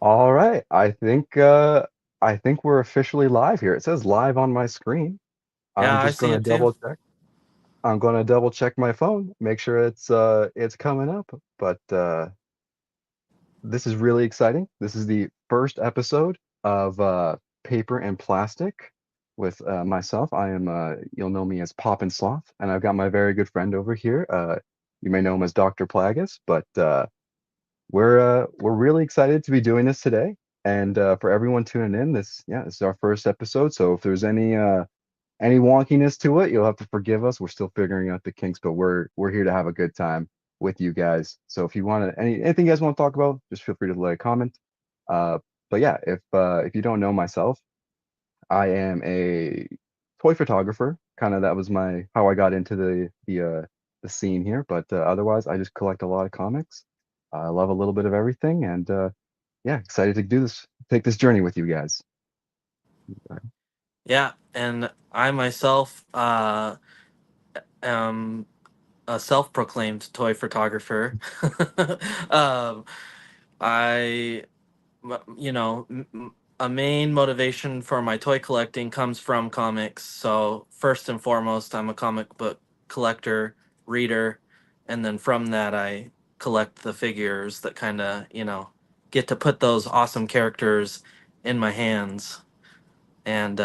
All right. I think we're officially live here. It says live on my screen. I'm Yeah, I just see gonna it too. double check. I'm gonna double check my phone, make sure it's coming up. But this is really exciting. This is the first episode of Paper and Plastic with myself. I am you'll know me as Pop and Sloth, and I've got my very good friend over here. You may know him as Dr. Plagus, but we're really excited to be doing this today, and for everyone tuning in, this is our first episode. So if there's any wonkiness to it, you'll have to forgive us. We're still figuring out the kinks, but we're here to have a good time with you guys. So if you want to anything you guys want to talk about, just feel free to leave a comment. Uh, but yeah, if you don't know myself, I am a toy photographer. Kind of that was my how I got into the scene here. But otherwise, I just collect a lot of comics. I love a little bit of everything, and yeah, excited to take this journey with you guys. Yeah, and I myself am a self-proclaimed toy photographer. um, I, a main motivation for my toy collecting comes from comics. So first and foremost, I'm a comic book collector, reader, and then from that, I collect the figures that kind of, get to put those awesome characters in my hands. And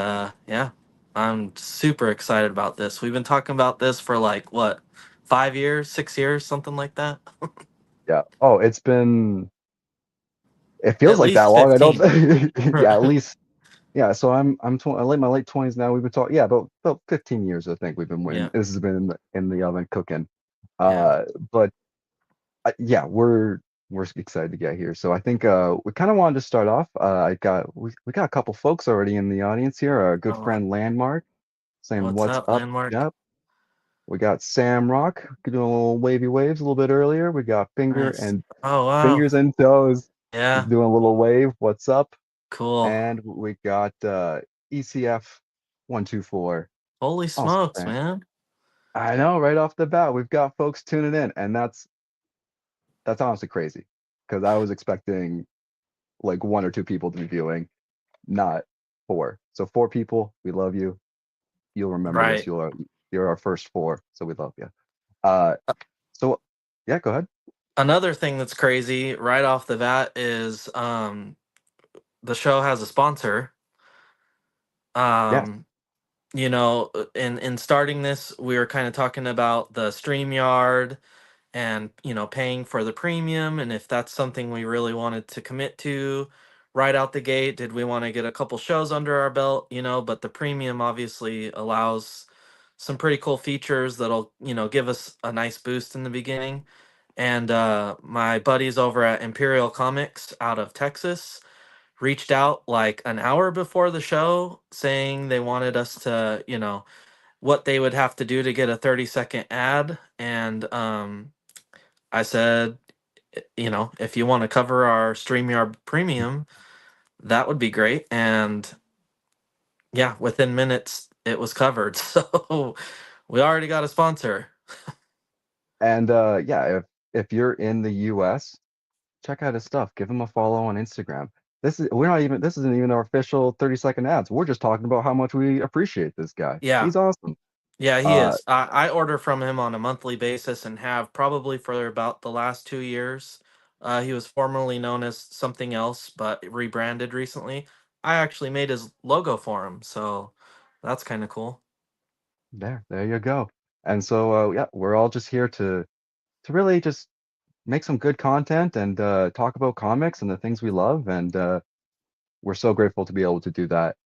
yeah, I'm super excited about this. We've been talking about this for like what, 5 years, 6 years, something like that. Yeah. Oh, it feels At like that least long. I don't. 15. Yeah, at least. Yeah. So I'm late my late 20s now. We've been talking. Yeah, about 15 years. I think we've been waiting. Yeah, This has been in the oven cooking. yeah. But yeah, we're excited to get here. So I think we kind of wanted to start off. We got a couple folks already in the audience here. Our good Oh, friend Landmark saying what's what's up, up. Landmark? Yep. We got Sam Rock doing a little wavy waves a little bit earlier. We got Nice. Oh, wow. Fingers and Toes. He's Yeah, doing a little wave. What's up? cool. And we got ECF 124. Holy Also smokes, saying, man. I know right off the bat we've got folks tuning in, and that's honestly crazy because I was expecting like one or two people to be viewing, not four. So four people, we love you. You'll remember this. Right. You're our first four, so we love you. Uh, so yeah, go ahead. Another thing that's crazy right off the bat is the show has a sponsor. Yes, Um, in starting this, we were kind of talking about the StreamYard and paying for the premium, and if that's something we really wanted to commit to right out the gate. Did we want to get a couple shows under our belt, but the premium obviously allows some pretty cool features that'll give us a nice boost in the beginning. And my buddies over at Imperial Comics out of Texas reached out like an hour before the show saying they wanted us to, what they would have to do to get a 30-second ad. And I said, if you want to cover our StreamYard premium, that would be great. And yeah, within minutes, it was covered. So we already got a sponsor. and yeah, if you're in the US, check out his stuff. Give him a follow on Instagram. This isn't even our official 30-second ads. We're just talking about how much we appreciate this guy. Yeah. He's awesome. Yeah, he Uh, is. I order from him on a monthly basis and have probably for about the last 2 years. He was formerly known as something else, but rebranded recently. I actually made his logo for him, so that's kind of cool. there you go. And so yeah, we're all just here to really just make some good content and talk about comics and the things we love. And we're so grateful to be able to do that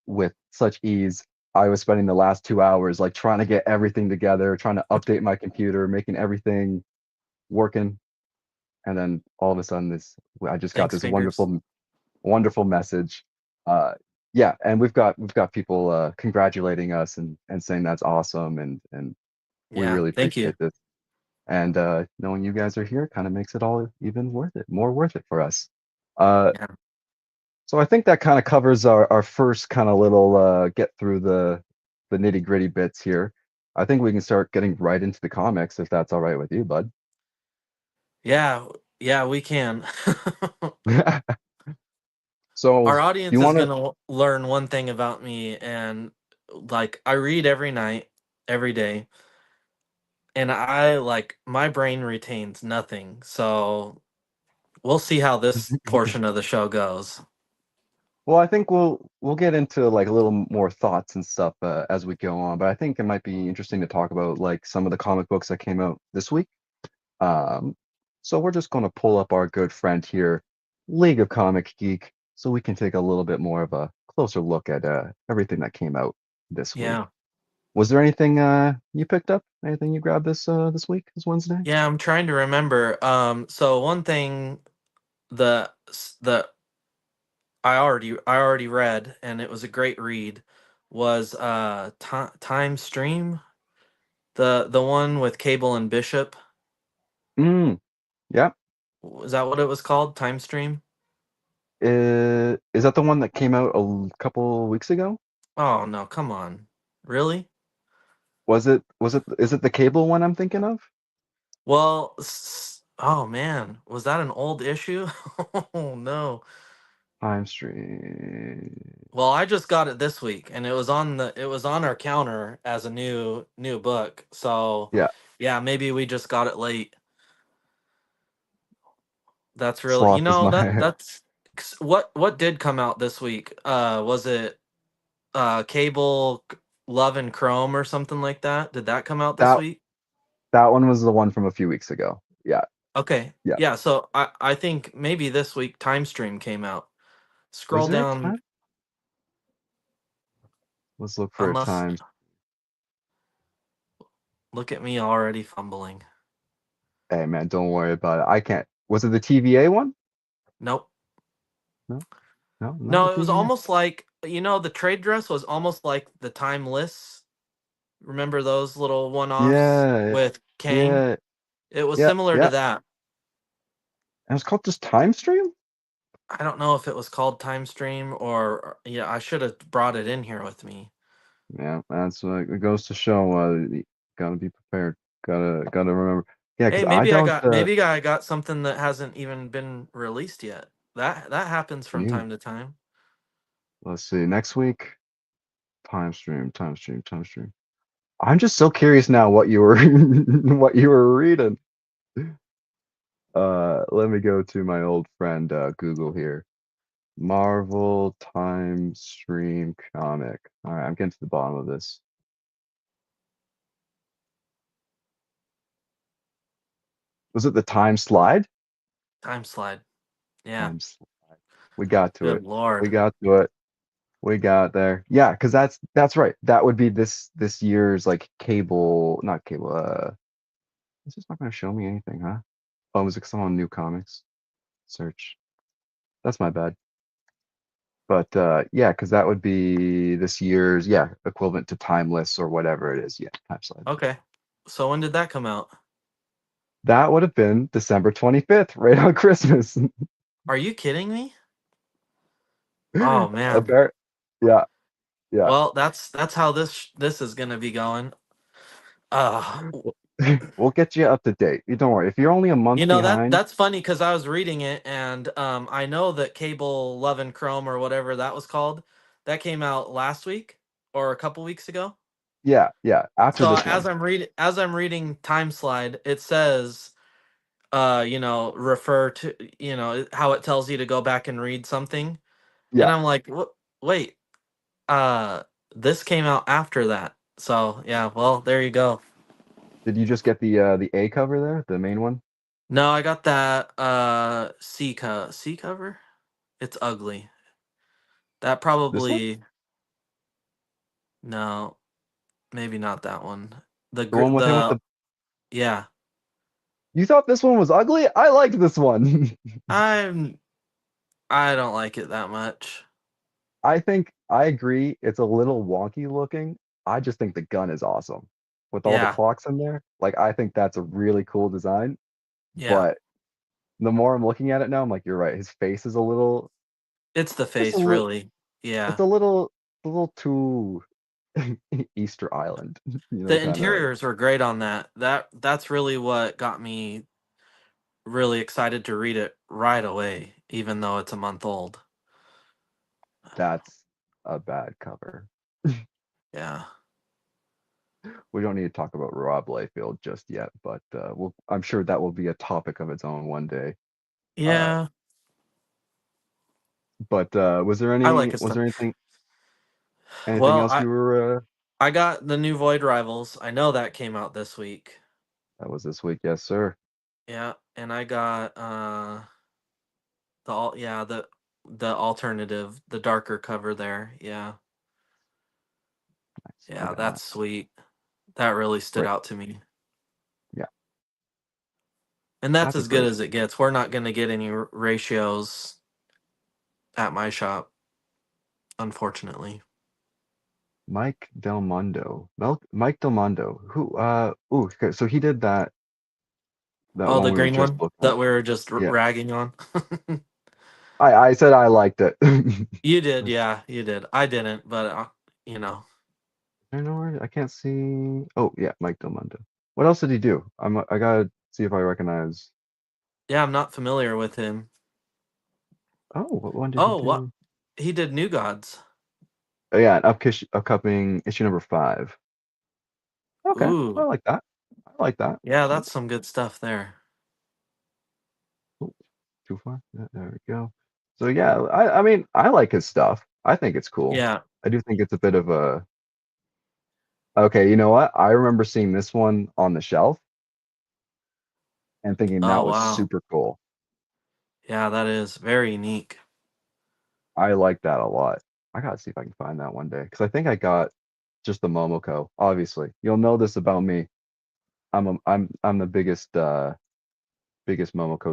with such ease. I was spending the last 2 hours like trying to get everything together, trying to update my computer, making everything working, and then all of a sudden I just got Thanks, this fingers. wonderful message. Uh, yeah, and we've got people congratulating us and saying that's awesome and we Yeah, really thank you. appreciate this. And knowing you guys are here kind of makes it all even more worth it for us. Uh, Yeah. so I think that kind of covers our first kind of little get through the nitty gritty bits here. I think we can start getting right into the comics if that's all right with you, bud. Yeah, yeah, we can. So Our you audience is want to? gonna learn one thing about me, and like I read every night, every day, and I like my brain retains nothing. So we'll see how this portion of the show goes. Well, I think we'll get into like a little more thoughts and stuff as we go on, but I think it might be interesting to talk about like some of the comic books that came out this week. Um, so we're just going to pull up our good friend here, League of Comic Geek, so we can take a little bit more of a closer look at everything that came out this week. Yeah. Was there anything you picked up? Anything you grabbed this week, this Wednesday? Yeah, I'm trying to remember. So one thing the I already read, and it was a great read, was Time Stream, the one with Cable and Bishop. Mm, yeah. Is that what it was called? Time Stream? Is that the one that came out a couple weeks ago? Oh no, come on. Really? Is it the cable one I'm thinking of? Well, oh man, was that an old issue? Oh no. Time Stream. Well, I just got it this week, and it was on our counter as a new book. So, Yeah, yeah, maybe we just got it late. That's really, Sloth is my that's what did come out this week? Was it Cable Love and Chrome or something like that? Did that come out this that week? that one was the one from a few weeks ago. Yeah, Okay. yeah. Yeah, so I think maybe this week Time Stream came out. Was Scroll there a down time? Let's look for a unless time. look at me already fumbling. Hey man, don't worry about it. I can't. Was it the TVA one? Nope. No, no, not the No, it was TVA. almost like the trade dress was almost like the Timeless. Remember those little one-offs Yeah, with Kang? yeah, It was yeah, similar to yeah. that. And it's called just Time Stream? I don't know if it was called Time Stream or yeah, I should have brought it in here with me. Yeah, that's it goes to show. You gotta be prepared. Gotta remember. Yeah, because Hey, I don't. maybe I got something that hasn't even been released yet. That happens from You. time to time. Let's see. Next week, Time Stream, Time Stream, Time Stream. I'm just so curious now what you were what you were reading. Let me go to my old friend Google here. Marvel Time Stream comic. All right, I'm getting to the bottom of this. Was it the Time Slide? Time slide. Yeah. Time Slide. We got to Good it. We lord. got to it. We got there. Yeah, because that's right. That would be this year's like cable, not cable. It's just not gonna show me anything, huh? Oh, was it 'cause I'm on new comics? Search. That's my bad. But yeah, because that would be this year's, yeah, equivalent to Timeless or whatever it is. Yeah, Time Slide. Okay. So when did that come out? That would have been December 25th, right on Christmas. Are you kidding me? Oh man. Appar- yeah, yeah. Well, that's how this is gonna be going. Uh We'll get you up to date. You don't worry. If you're only a month behind, that's funny because I was reading it, and I know that Cable Love and Chrome or whatever that was called, that came out last week or a couple weeks ago. yeah, yeah, after So this one. as I'm reading Time Slide, it says refer to how it tells you to go back and read something. And Yeah. I'm like, what wait, uh this came out after that. So yeah, well there you go. Did you just get the A cover there, the main one? No, I got that C cover. It's ugly. That This one? probably no, maybe not that one. The one with him with The the yeah. You thought this one was ugly? I liked this one. I'm I don't like it that much. I think I agree. It's a little wonky looking. I just think the gun is awesome with all the Yeah. clocks in there. Like I think that's a really cool design. Yeah. But the more I'm looking at it now, I'm like, you're right. His face is a little, It's the just a face little. really. It's Yeah. a little too Easter Island. The Kind of like. interiors were great on that. That's really what got me really excited to read it right away, even though it's a month old. That's a bad cover. Yeah. We don't need to talk about Rob Liefeld just yet, but I'm sure that will be a topic of its own one day. Uh, Yeah. but I like his was stuff. there anything Well, else you were I got the new Void Rivals. I know that came out this week. that was this week? Yes, sir. Yeah, and I got the alternative, the darker cover there. Yeah. Nice. I Yeah, got that's sweet. That really stood great. out to me. Yeah, And that's that's a as good great as it gets. We're not going to get any ratios at my shop, unfortunately. Mike Del Mondo. Mike Del Mondo. Who ooh, okay, so he did that Oh, one the we were green just one looking at. that we were just Yeah. ragging on. I said I liked it. You did, Let's yeah, you did. I didn't, but you know, I know where I can't see. Oh yeah, Mike Del Mondo. What else did he do? I gotta see if I recognize. yeah, I'm not familiar with him. Oh, what one did he Oh, what do? he did New Gods. Oh yeah, upcoming issue number 5. Okay, I Ooh, like that. I like that. yeah, that's some good stuff there. Oh, too far. There we go. So yeah, I mean I like his stuff. I think it's cool. Yeah. I do think it's a bit of a okay. You know what? I remember seeing this one on the shelf and thinking Oh, that was wow. super cool. Yeah, that is very unique. I like that a lot. I gotta see if I can find that one day because I think I got just the Momoko. Obviously, you'll know this about me. I'm the biggest Momoko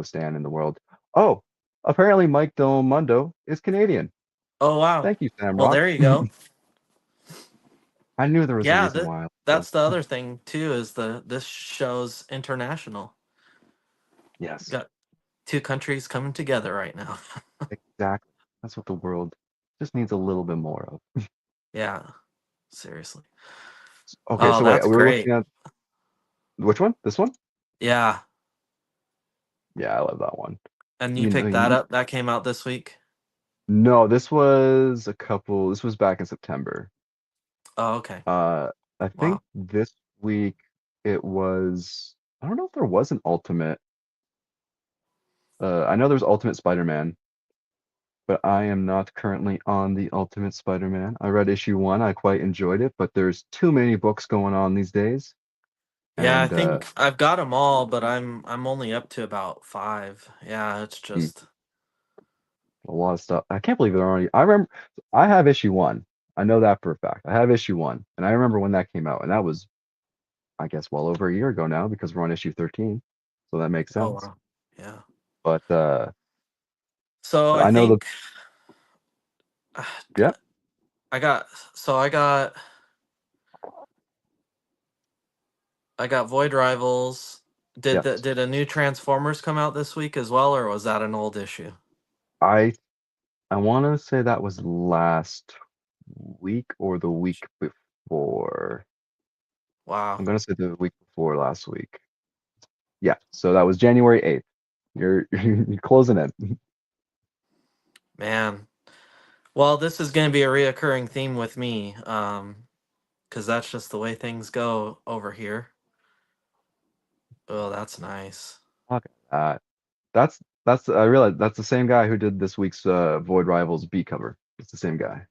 stan in the world. Oh, apparently Mike Del Mundo is Canadian. Oh, wow. Thank you, Sam Well, Rock. there you go. I knew there was a Yeah, reason why I like that's this. the other thing too is this show's international. Yes, Got two countries coming together right now. exactly. That's what the world just needs a little bit more of. Yeah, seriously. Okay, Oh, so wait, that's we were looking great. at which one? This one? Yeah, Yeah, I love that one. and you picked that up. That came out this week. No, this was back in September. Oh, okay. Uh, I think Wow. this week it was, I don't know if there was an Ultimate. I know there's Ultimate Spider-Man, but I am not currently on the Ultimate Spider-Man. I read issue 1, I quite enjoyed it, but there's too many books going on these days, Yeah, I and think I've got them all, but I'm only up to about five. Yeah, it's mm, just a lot of stuff. I can't believe they're already. I remember I have issue 1. I know that for a fact. I have issue 1, and I remember when that came out, and that was, I guess, well over a year ago now because we're on issue 13, so that makes oh sense. wow. Yeah. But So I I know the think yeah, I got so I got Void Rivals. yes. Did a new Transformers come out this week as well, or was that an old issue? I I want to say that was last week or the week before. I'm Wow, gonna say the week before last week. Yeah, so that was January 8th. You're closing in. man. Well, this is going to be a reoccurring theme with me, because that's just the way things go over here. Oh, that's nice. Look at that. That's I realize that's the same guy who did this week's Void Rivals B cover. It's the same guy.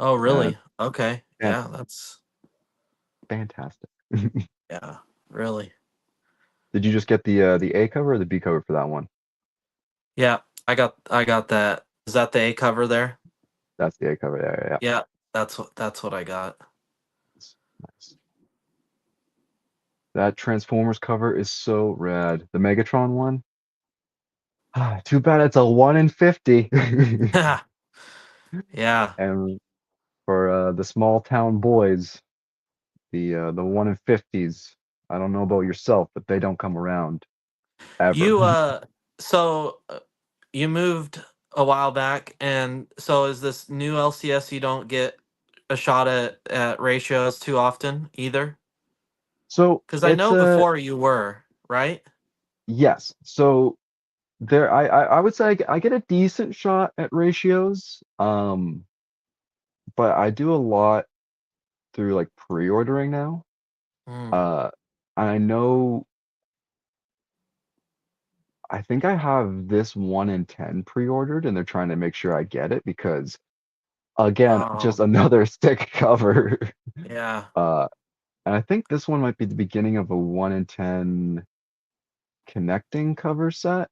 Oh, Uh, really? Okay. yeah, Yeah, that's fantastic. yeah, really. Did you just get the A cover or the B cover for that one? Yeah, I got that. Is that the A cover there? That's the A cover there. Yeah, Yeah, that's what I got. nice. Nice. That Transformers cover is so rad. The Megatron one. Too bad it's a 1 in 50. Yeah. And for the small town boys, the 1 in 50s. I don't know about yourself, but they don't come around ever. You so you moved a while back, and so is this new LCS you don't get a shot at ratios too often either? So Because I it's know a before you were, right? yes. So there, I would say I get a decent shot at ratios. but I do a lot through like pre-ordering now. Mm. Uh, I know I think I have this 1 in 10 pre-ordered and they're trying to make sure I get it because again, just Oh, another stick cover. yeah. Uh, and I think this one might be the beginning of a 1 in 10 connecting cover set.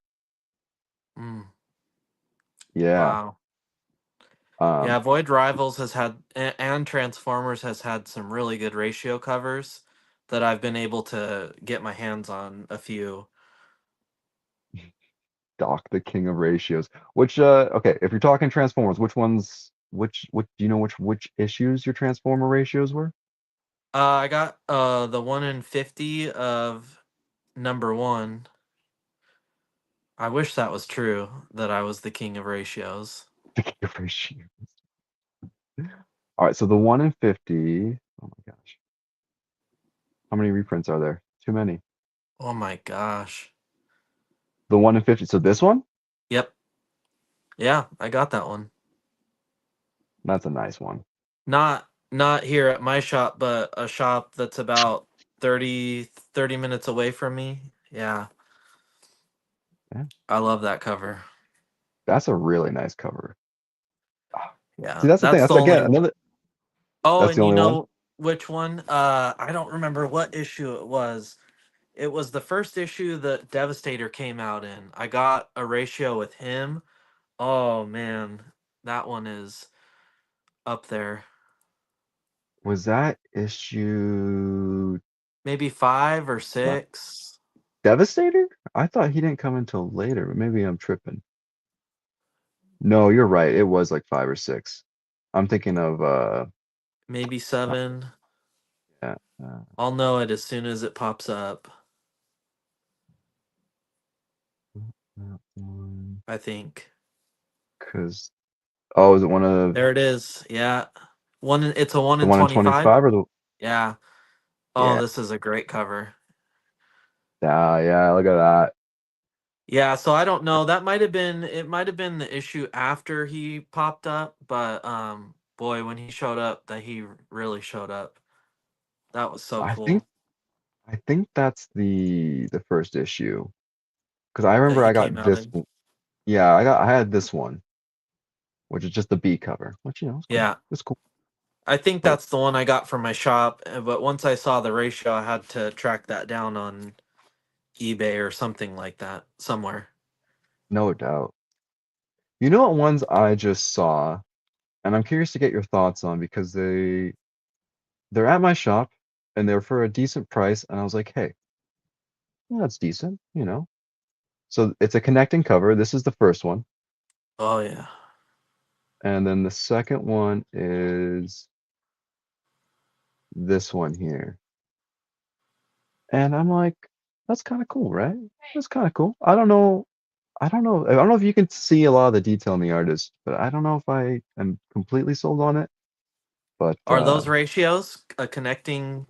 Mm. Yeah. Wow. Um, Yeah, Void Rivals has had and Transformers has had some really good ratio covers that I've been able to get my hands on a few. Doc, the king of ratios. Which okay, if you're talking Transformers, which do you know which issues your Transformer ratios were? I got the 1 in 50 of number 1. I wish that was true that I was the king of ratios. The king of ratios. All right, so the 1 in 50. Oh my gosh. How many reprints are there? Too many. Oh my gosh. The 1 in 50. So this one? Yep. Yeah, I got that one. That's a nice one. Not here at my shop, but a shop that's about 30 minutes away from me. Yeah, Yeah, I love that cover. that's a really nice cover. Ah, see, Yeah, that's the thing. that's That's the again only. another. Oh, That's the and you only one. know which one? I don't remember what issue it was. It was the first issue that Devastator came out in. I got a ratio with him. Oh man, that one is up there. Was that issue Maybe 5 or 6. Devastator? I thought he didn't come until later, but maybe I'm tripping. No, you're right. It was like 5 or 6. I'm thinking of Maybe uh, 7. yeah, I'll know it as soon as it pops up, that one. I think. Cause oh, is it one of There it is. Yeah. It's a 1 the in one in 25. 25 or the Yeah. Oh, yeah, this is a great cover. yeah, look at that. Yeah, so I don't know. It might have been the issue after he popped up, but boy, when he showed up, that he really showed up. That was so I think cool I think that's the first issue. Because I that remember he I came got out this in. yeah, I had this one, which is just the B cover, which it's cool. Yeah. It's cool. I think But that's the one I got from my shop, but once I saw the ratio, I had to track that down on eBay or something like that somewhere. no doubt. You know what ones I just saw, and I'm curious to get your thoughts on because they're at my shop and they're for a decent price, and I was like, hey, yeah, that's decent. So it's a connecting cover. This is the first one. Oh yeah. And then the second one is this one here. And I'm like, that's kind of cool, right? That's kind of cool. I don't know if you can see a lot of the detail in the artist, but I don't know if I am completely sold on it. But Are those ratios a connecting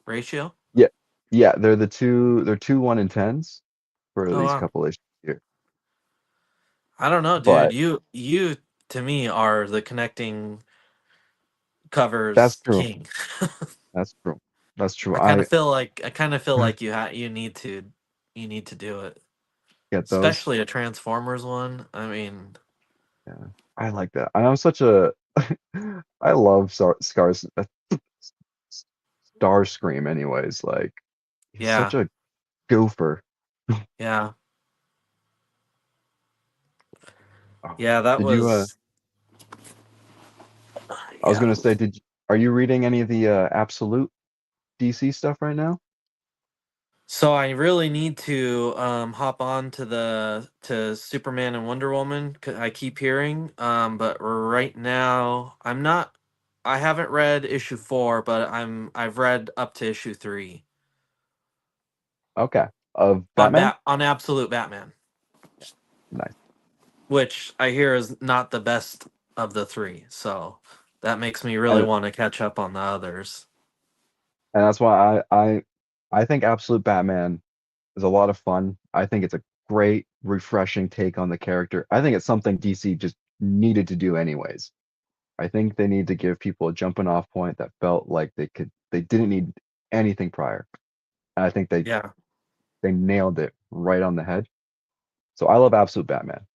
ratio? yeah, yeah, they're two 1 in 10s for Oh these wow. couple issues here. I don't know, dude. But You to me are the connecting that's covers true. king. That's true. That's true. I kind of feel like you need to do it. get those. Especially a Transformers one. I mean, Yeah, I like that. And I'm such a I love Starscream anyways. Like he's such yeah. a goofer. Yeah. Oh, Yeah, that did you was I was yeah. gonna say, are you reading any of the Absolute DC stuff right now? So I really need to hop on to the to Superman and Wonder Woman. I keep hearing, but right now I haven't read issue 4, but I've read up to issue 3 Okay. Of Batman? On Absolute Batman, Nice. which I hear is not the best of the 3. So that makes me really And want to catch up on the others. and that's why I think Absolute Batman is a lot of fun. I think it's a great, refreshing take on the character. I think it's something DC just needed to do anyways. I think they need to give people a jumping off point that felt like they didn't need anything prior. And I think Yeah. they nailed it right on the head. So I love Absolute Batman.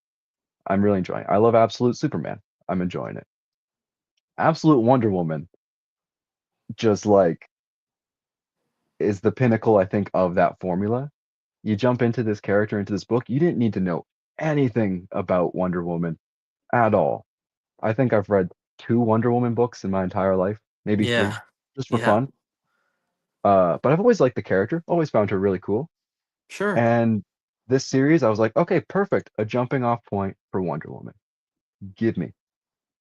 I'm really enjoying it. I love Absolute Superman. I'm enjoying it. Absolute Wonder Woman just like is the pinnacle, I think, of that formula. You jump into this character, into this book, you didn't need to know anything about Wonder Woman at all. I think I've read two Wonder Woman books in my entire life, maybe three, Yeah. just for Yeah. fun. But I've always liked the character, always found her really cool. Sure. And this series, I was like, okay, perfect, a jumping off point for Wonder Woman. Give me.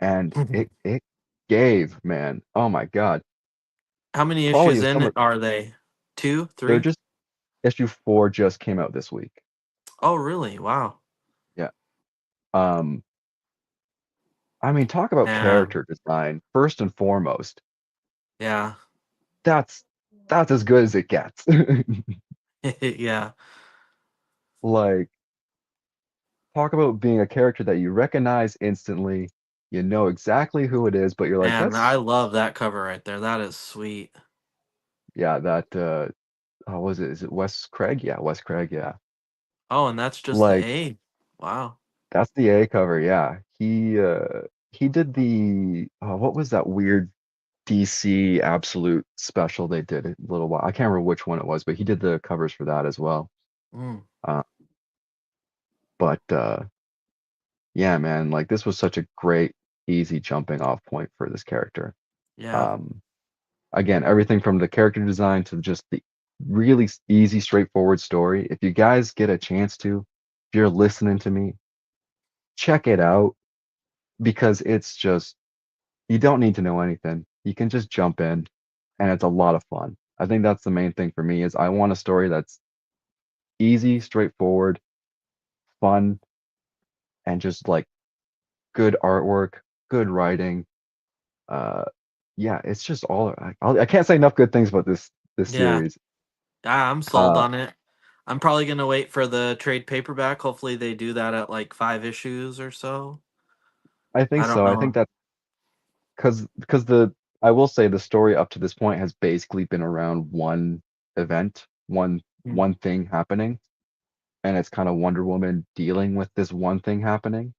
And it gave, man. Oh my God. How many Probably issues is in some of it are they? Two, they're three? just issue four just came out this week. Oh, really? Wow. Yeah. Um, I mean, talk about Man. character design first and foremost. Yeah. That's that's as good as it gets. Yeah. Like, talk about being a character that you recognize instantly. You know exactly who it is, but you're like, Man, I that's love that cover right there. That is sweet. yeah, that oh, was it? Is it Wes Craig? Yeah, Wes Craig, yeah. Oh, and that's just the Like, A. Wow. that's the A cover, yeah. He did the what was that weird DC Absolute special they did a little while. I can't remember which one it was, but he did the covers for that as well. Mm, Uh, but yeah, man, like this was such a great, easy jumping off point for this character. yeah. Um, Again, everything from the character design to just the really easy, straightforward story. If you guys get a chance to, if you're listening to me, check it out because it's just, you don't need to know anything. You can just jump in and it's a lot of fun. I think that's the main thing for me is I want a story that's easy, straightforward, fun, and just like good artwork, good writing. Uh, yeah, it's just all I can't say enough good things about this Yeah. series. I'm sold Uh, on it. I'm probably gonna wait for the trade paperback. Hopefully they do that at like 5 issues or so. I think I don't so. I think know. that because the I will say the story up to this point has basically been around one event, Mm, one thing happening, and it's kind of Wonder Woman dealing with this one thing happening,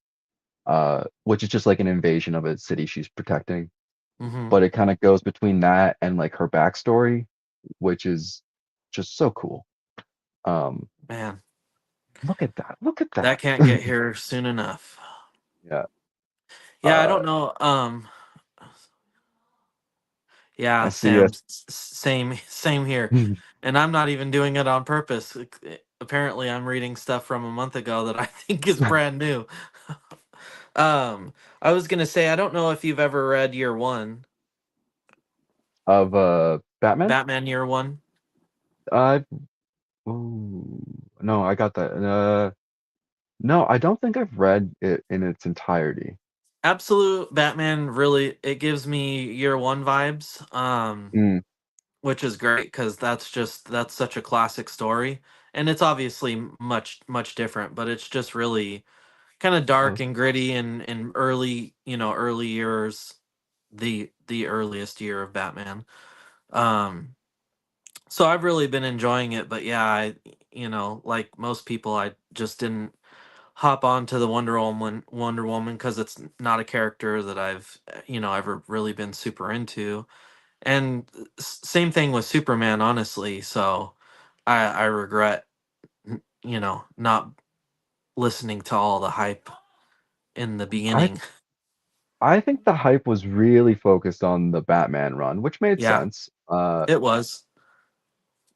which is just like an invasion of a city she's protecting. mm-hmm. But it kind of goes between that and like her backstory, which is just so cool. Um, Man, Look at that. Look at that that. can't get here soon enough. Yeah. Yeah, I Uh, don't know. I Yeah, see us. Sam, same here. And I'm not even doing it on purpose. Apparently, I'm reading stuff from a month ago that I think is brand new. I was gonna say, I don't know if you've ever read Year One, Of Batman. Batman Year One. Uh, ooh, no, I got that. No, I don't think I've read it in its entirety. Absolute Batman really it gives me Year One vibes. Mm, Which is great because that's such a classic story, and it's obviously much different, but it's just really kind of dark oh, and gritty and early early years, the earliest year of Batman. Um, so I've really been enjoying it, but yeah, like most people, I just didn't hop onto the Wonder Woman because it's not a character that I've ever really been super into. And same thing with Superman, honestly. So I regret, not listening to all the hype in the I beginning. I think the hype was really focused on the Batman run, which made Yeah, sense. it was.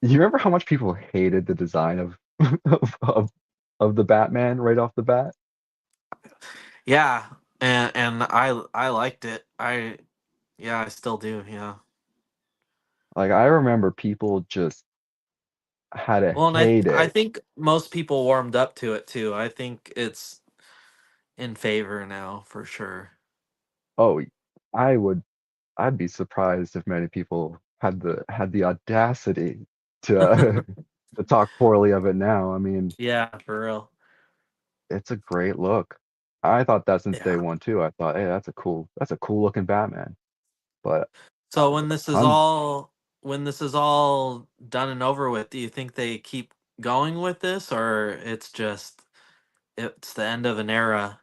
You remember how much people hated the design of of the Batman right off the bat? Yeah, and I liked it. I still do. Yeah. Like I remember people just had to Well, and I hate I it. think most people warmed up to it too. I think it's in favor now for sure. Oh, I would I'd be surprised if many people had the audacity to to talk poorly of it now. I mean, Yeah, for real. it's a great look. I thought that since day Yeah. one too. I thought, hey, that's a cool looking Batman. But So when this is I'm all done and over with, do you think they keep going with this, or it's the end of an era?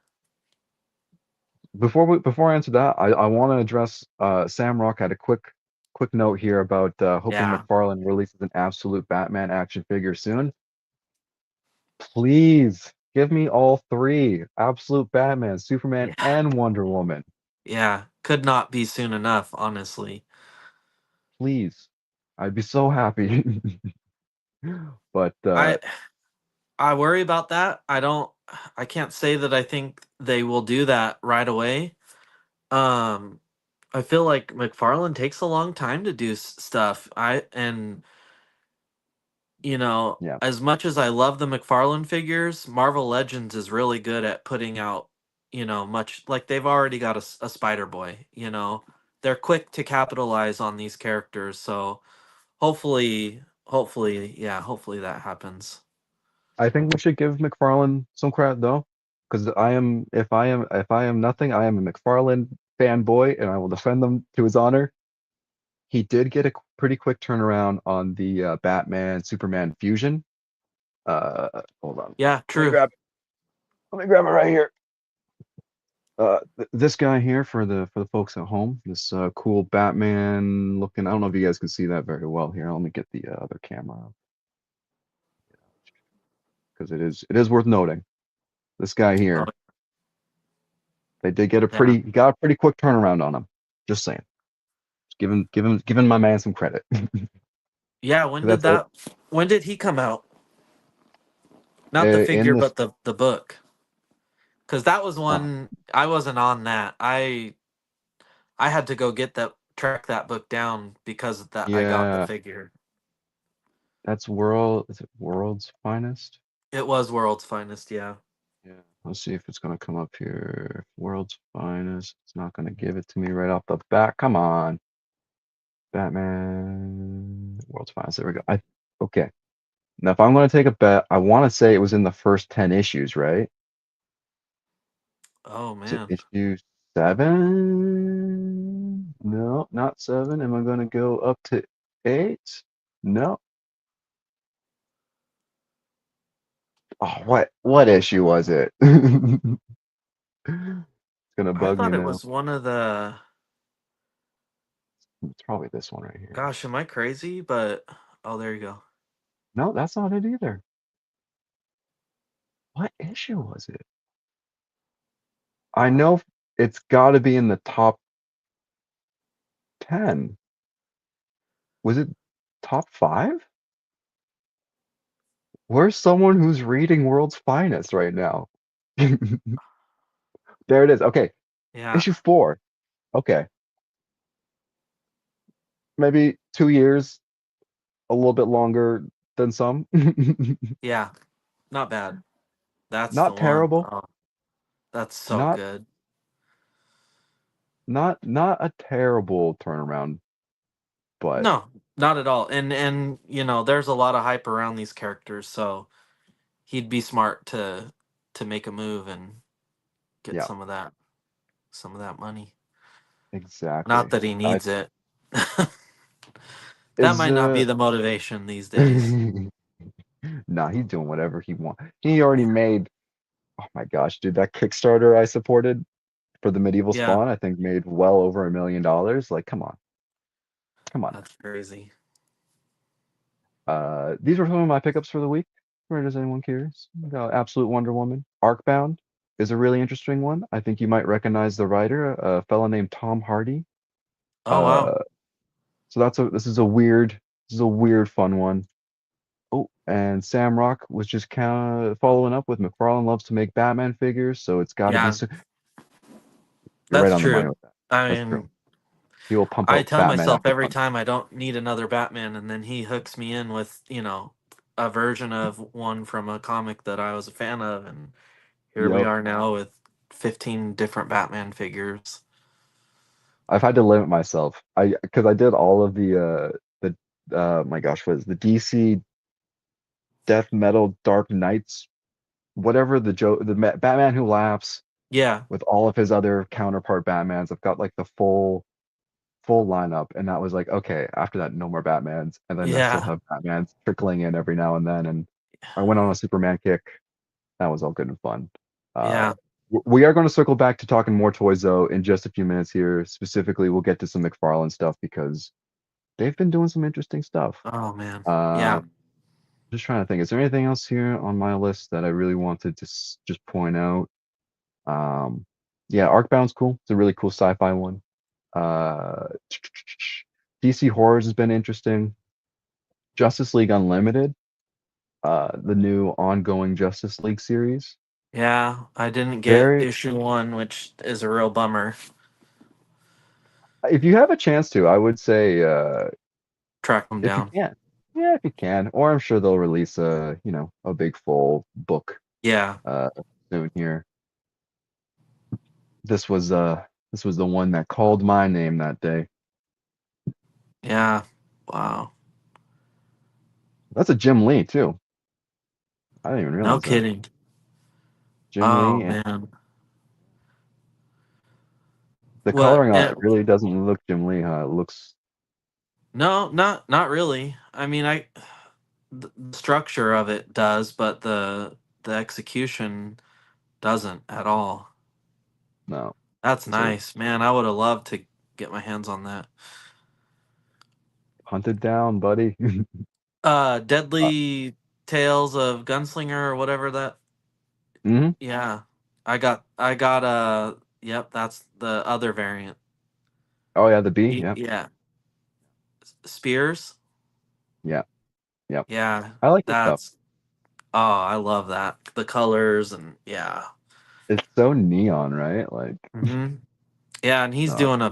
before I answer that, I want to address Sam Rock had a quick note here about hoping Yeah. McFarlane releases an absolute Batman action figure soon. Please give me all three. Absolute Batman, Superman, Yeah. and Wonder Woman. Yeah. Could not be soon enough, honestly. Please. I'd be so happy. But I I worry about that. I can't say that I think they will do that right away. Um I feel like McFarlane takes a long time to do stuff. yeah, As much as I love the McFarlane figures, Marvel Legends is really good at putting out, much like they've already got a Spider Boy, They're quick to capitalize on these characters, so hopefully that happens. I think we should give McFarlane some credit though, because if I am nothing, I am a McFarlane fanboy, and I will defend them to his honor. He did get a pretty quick turnaround on the Batman Superman fusion. Hold on, Yeah, let me true. grab let me grab it right here. This guy here for the folks at home, this cool Batman looking. I don't know if you guys can see that very well here. Let me get the other camera because it is worth noting. This guy Oh, here, they did get a yeah. pretty got a pretty quick turnaround on him. Just saying. Just giving my man some credit. Yeah, That's it. when did he come out? Not the In figure, this, but the book. Cuz that was uh, one I wasn't on that. I had to go track that book down because of that I got the yeah, figure. that's is it World's Finest? It was World's Finest, yeah. Yeah. Let's see if it's gonna come up here. World's Finest. It's not gonna give it to me right off the bat. Come on. Batman World's Finest. There we go. Okay. Now if I'm gonna take a bet, I wanna say it was in the first 10 issues, right? Oh Is it man. issue 7? No, not 7. Am I gonna go up to 8? No. Oh, what issue was it? It's gonna I bug me thought it now. was one of the It's probably this one right here. gosh, am I crazy? But oh, there you go. No, that's not it either. What issue was it? I know it's got to be in the top 10. Was it top 5? Where's someone who's reading World's Finest right now? There it is. Okay, Yeah. issue 4. Okay, maybe 2 years, a little bit longer than some. Yeah. Not bad. That's the Not one. terrible. Oh, that's so Not good. not a terrible turnaround, but No, not at all. And there's a lot of hype around these characters, so he'd be smart to make a move and get yeah, some of that money. Not exactly. that he I needs it. That is might not be the motivation these days. nah, he's doing whatever he wants. He already made, oh my gosh, dude, that Kickstarter I supported for the medieval Yeah, spawn, I think made well over $1 million. Like, come on, come on. that's crazy. These were some of my pickups for the week. Where does anyone curious? We got Absolute Wonder Woman. Arcbound is a really interesting one. I think you might recognize the writer, a fella named Tom Hardy. Oh wow. Uh, so this is a weird fun one. Oh, and Sam Rock was just kind of following up with McFarlane loves to make Batman figures, so it's got to be. Yeah, You're right that's on the money true. with that. I That's true. mean, He will pump I out tell Batman myself after every month. time I don't need another Batman, and then he hooks me in with, a version of one from a comic that I was a fan of, and here we Yep. are now with 15 different Batman figures. I've had to limit myself. Because I did all of the my gosh, what is the DC Death Metal Dark Knights, whatever the Batman Who Laughs. Yeah. with all of his other counterpart Batmans. I've got like the full lineup, and that was like, okay, after that, no more Batmans, and then I still Yeah. have Batmans trickling in every now and then, and I went on a Superman kick. That was all good and fun. Uh, Yeah. we are going to circle back to talking more toys though in just a few minutes here. Specifically, we'll get to some McFarlane stuff because they've been doing some interesting stuff. Oh man. Uh, Yeah. just trying to think, is there anything else here on my list that I really wanted to just point out? Um, yeah, Arcbound's cool. It's a really cool sci-fi one. Uh, DC Horrors has been interesting. Justice League Unlimited, the new ongoing Justice League series. Yeah. I didn't get Very, issue 1, which is a real bummer. if you have a chance to, I would say Track them if you down. can. Yeah, if you can. Or I'm sure they'll release a big full book Yeah. uh soon here. This was this was the one that called my name that day. Yeah. Wow. That's a Jim Lee too. I didn't even No realize that. kidding. Jim Oh Lee, and man. the What? coloring on it really doesn't look Jim Lee, huh? It looks No, not really. I mean, the structure of it does, but the execution doesn't at all. no. That's So nice, man. I would have loved to get my hands on that. hunted down, buddy. uh, Deadly Tales of Gunslinger or whatever that. hmm Yeah, Yep, that's the other variant. Oh yeah, the B. Yeah, Yeah, Spears. yeah, yeah. Yeah, I like this stuff. that's. Oh, I love that. The colors and yeah. It's so neon, right? Like, Hmm. Yeah, and uh,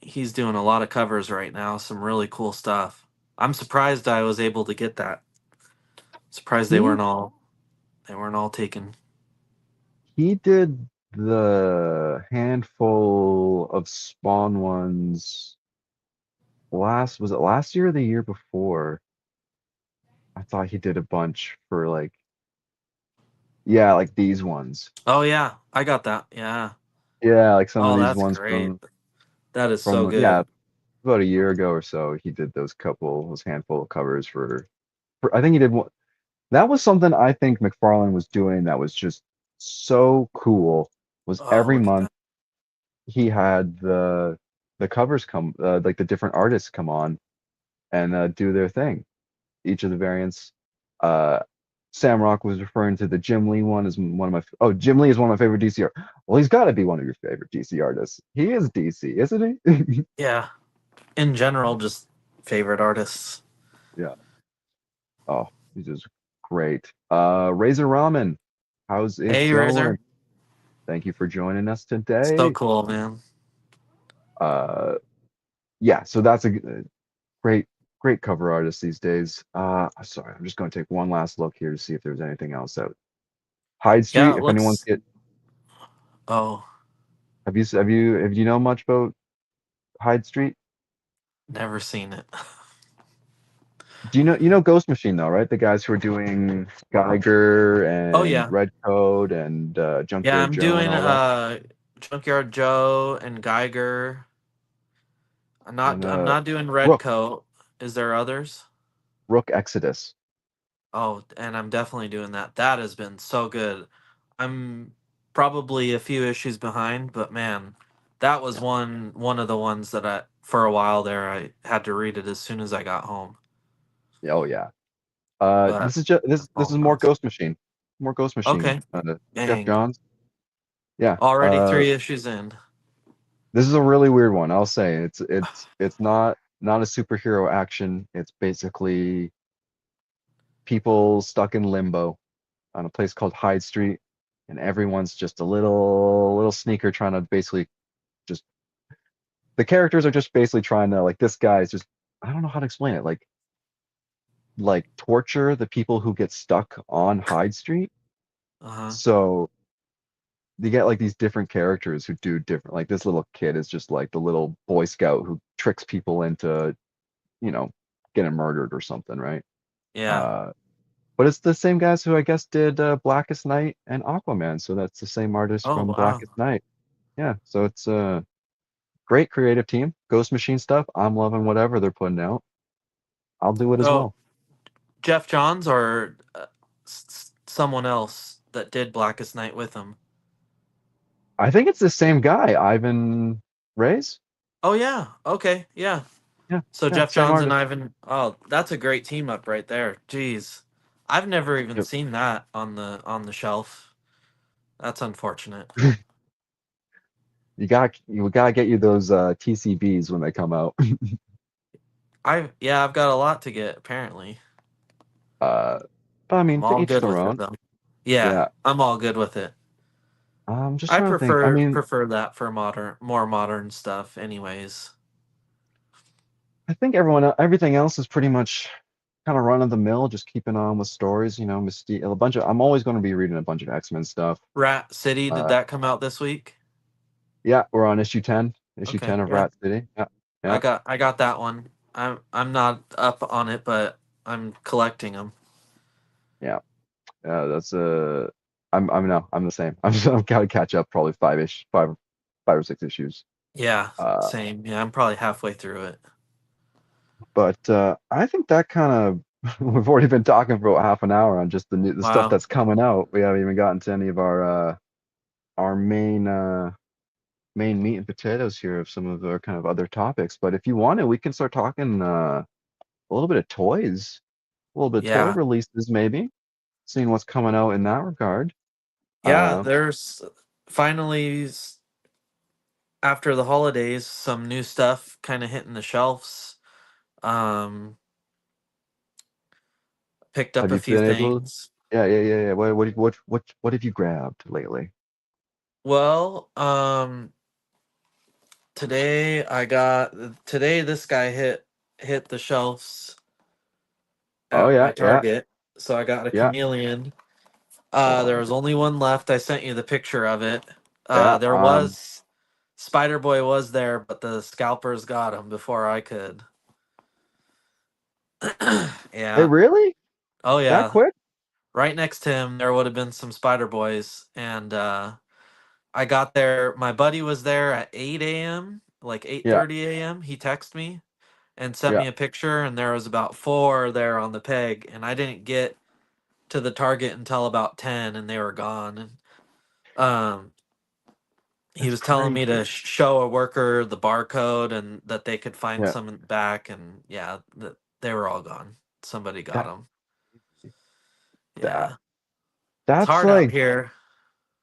he's doing a lot of covers right now. Some really cool stuff. I'm surprised I was able to get that. Surprised he they weren't all taken. he did the handful of Spawn ones was it last year or the year before? I thought he did a bunch for like, yeah, like these ones. Oh yeah, I got that. Yeah. Yeah, like some of Oh, these that's ones great. That is so yeah, good. about a year ago or so. He did those handful of covers for I think he did one. That was something I think McFarlane was doing that was just so cool. Was Oh, every look at month that. he had the covers come like the different artists come on and do their thing. Each of the variants. Uh, Sam Rock was referring to the Jim Lee one as one of my. Oh, Jim Lee is one of my favorite DC art. Well, he's got to be one of your favorite DC artists. He is DC, isn't he? Yeah. In general, just favorite artists. Yeah. Oh, he's just great. Razor Ramen, how's it Hey, going? Razor. Thank you for joining us So today. cool, man. Uh, yeah, so that's a great, great cover artist these days. Sorry, I'm just going to take one last look here to see if there's anything else out. Hyde Yeah, Street, it if anyone's looks. get, Oh, have you know much about Hyde Street? never seen it. Do you know Ghost Machine though, right? The guys who are doing Geiger Oh and yeah. Red Code and Yeah, Junkyard I'm Joe and doing all that, Junkyard Joe and Geiger. and I'm not doing Red Rook Coat. Is there others? Rook Exodus. Oh, and I'm definitely doing that. That has been so good. I'm probably a few issues behind, but man, that was Yeah. one of the ones that I for a while there I had to read it as soon as I got home. Yeah, oh yeah. But This is just that's this all is more awesome. Ghost Machine, more Ghost Machine. Okay. Jeff Dang. Johns. Yeah. Already 3 issues in. This is a really weird one. I'll say it's not a superhero action. It's basically people stuck in limbo on a place called Hyde Street, and everyone's just a little sneaker trying to basically just the characters are just basically trying to like this guy is just I don't know how to explain it like torture the people who get stuck on Hyde Street. Uh-huh. So you get like these different characters who do different like this little kid is just like the little boy scout who tricks people into you know getting murdered or something, right? Yeah. uh but it's the same guys who I guess did Blackest Night and Aquaman. So that's the same artist Oh from wow. Blackest Night. Yeah, so it's a great creative team. Ghost Machine stuff. I'm loving whatever they're putting out. I'll do it as So well. Jeff Johns or someone else that did Blackest Night with him? I think it's the same guy, Ivan Reyes. Oh yeah. Okay. Yeah. Yeah, So yeah, Jeff same Johns and artist. Ivan. Oh, that's a great team up right there. Jeez, I've never even Yep. seen that on the shelf. That's unfortunate. You gotta get you those TCBs when they come out. I've got a lot to get apparently. Uh, but I I'm mean, to all each good their with it own. though. Yeah, Yeah, I'm all good with it. I'm just I trying to think. I mean, prefer that for more modern stuff, anyways. I think everything else is pretty much kind of run of the mill, just keeping on with stories. Mystique, a bunch of. I'm always going to be reading a bunch of X-Men stuff. Rat City, did Uh, that come out this week? yeah, we're on issue 10, issue Okay, 10 of yeah, Rat City. Yeah, yeah, I got that one. I'm not up on it, but I'm collecting them. yeah. That's I'm no, I'm the same. I've got to catch up probably five or six issues. Yeah, Uh, same. Yeah, I'm probably halfway through it. but I think that kind of we've already been talking for about half an hour on just the stuff Wow. that's coming out. We haven't even gotten to any of our main meat and potatoes here of some of our kind of other topics. But if you want to, we can start talking a little bit of toys, a little bit of toy Yeah. releases maybe, seeing what's coming out in that regard. Yeah, Uh, there's finally after the holidays some new stuff kind of hitting the shelves. Um Picked up have a you few been able? things. Yeah, yeah, yeah, yeah. What have you grabbed lately? Well, today this guy hit the shelves Oh at yeah, my yeah, Target. So I got a yeah. chameleon. There Oh was only one left. I sent you the picture of it. yeah. There was Spider Boy was there, but the scalpers got him before I could. Hey, Yeah. really? Oh That yeah. quick? Right next to him there would have been some Spider Boys, and I got there. My buddy was there at 8 a.m., like Yeah, 8:30 a.m. He texted me and sent yeah. me a picture, and there was about four there on the peg, and I didn't get to the Target until about 10, and they were gone. And um, he That's was telling me to crazy. show a worker the barcode and that they could find Yeah, some in the back, and yeah, they were all gone. Somebody got that them. that Yeah, it's that's hard out like, here.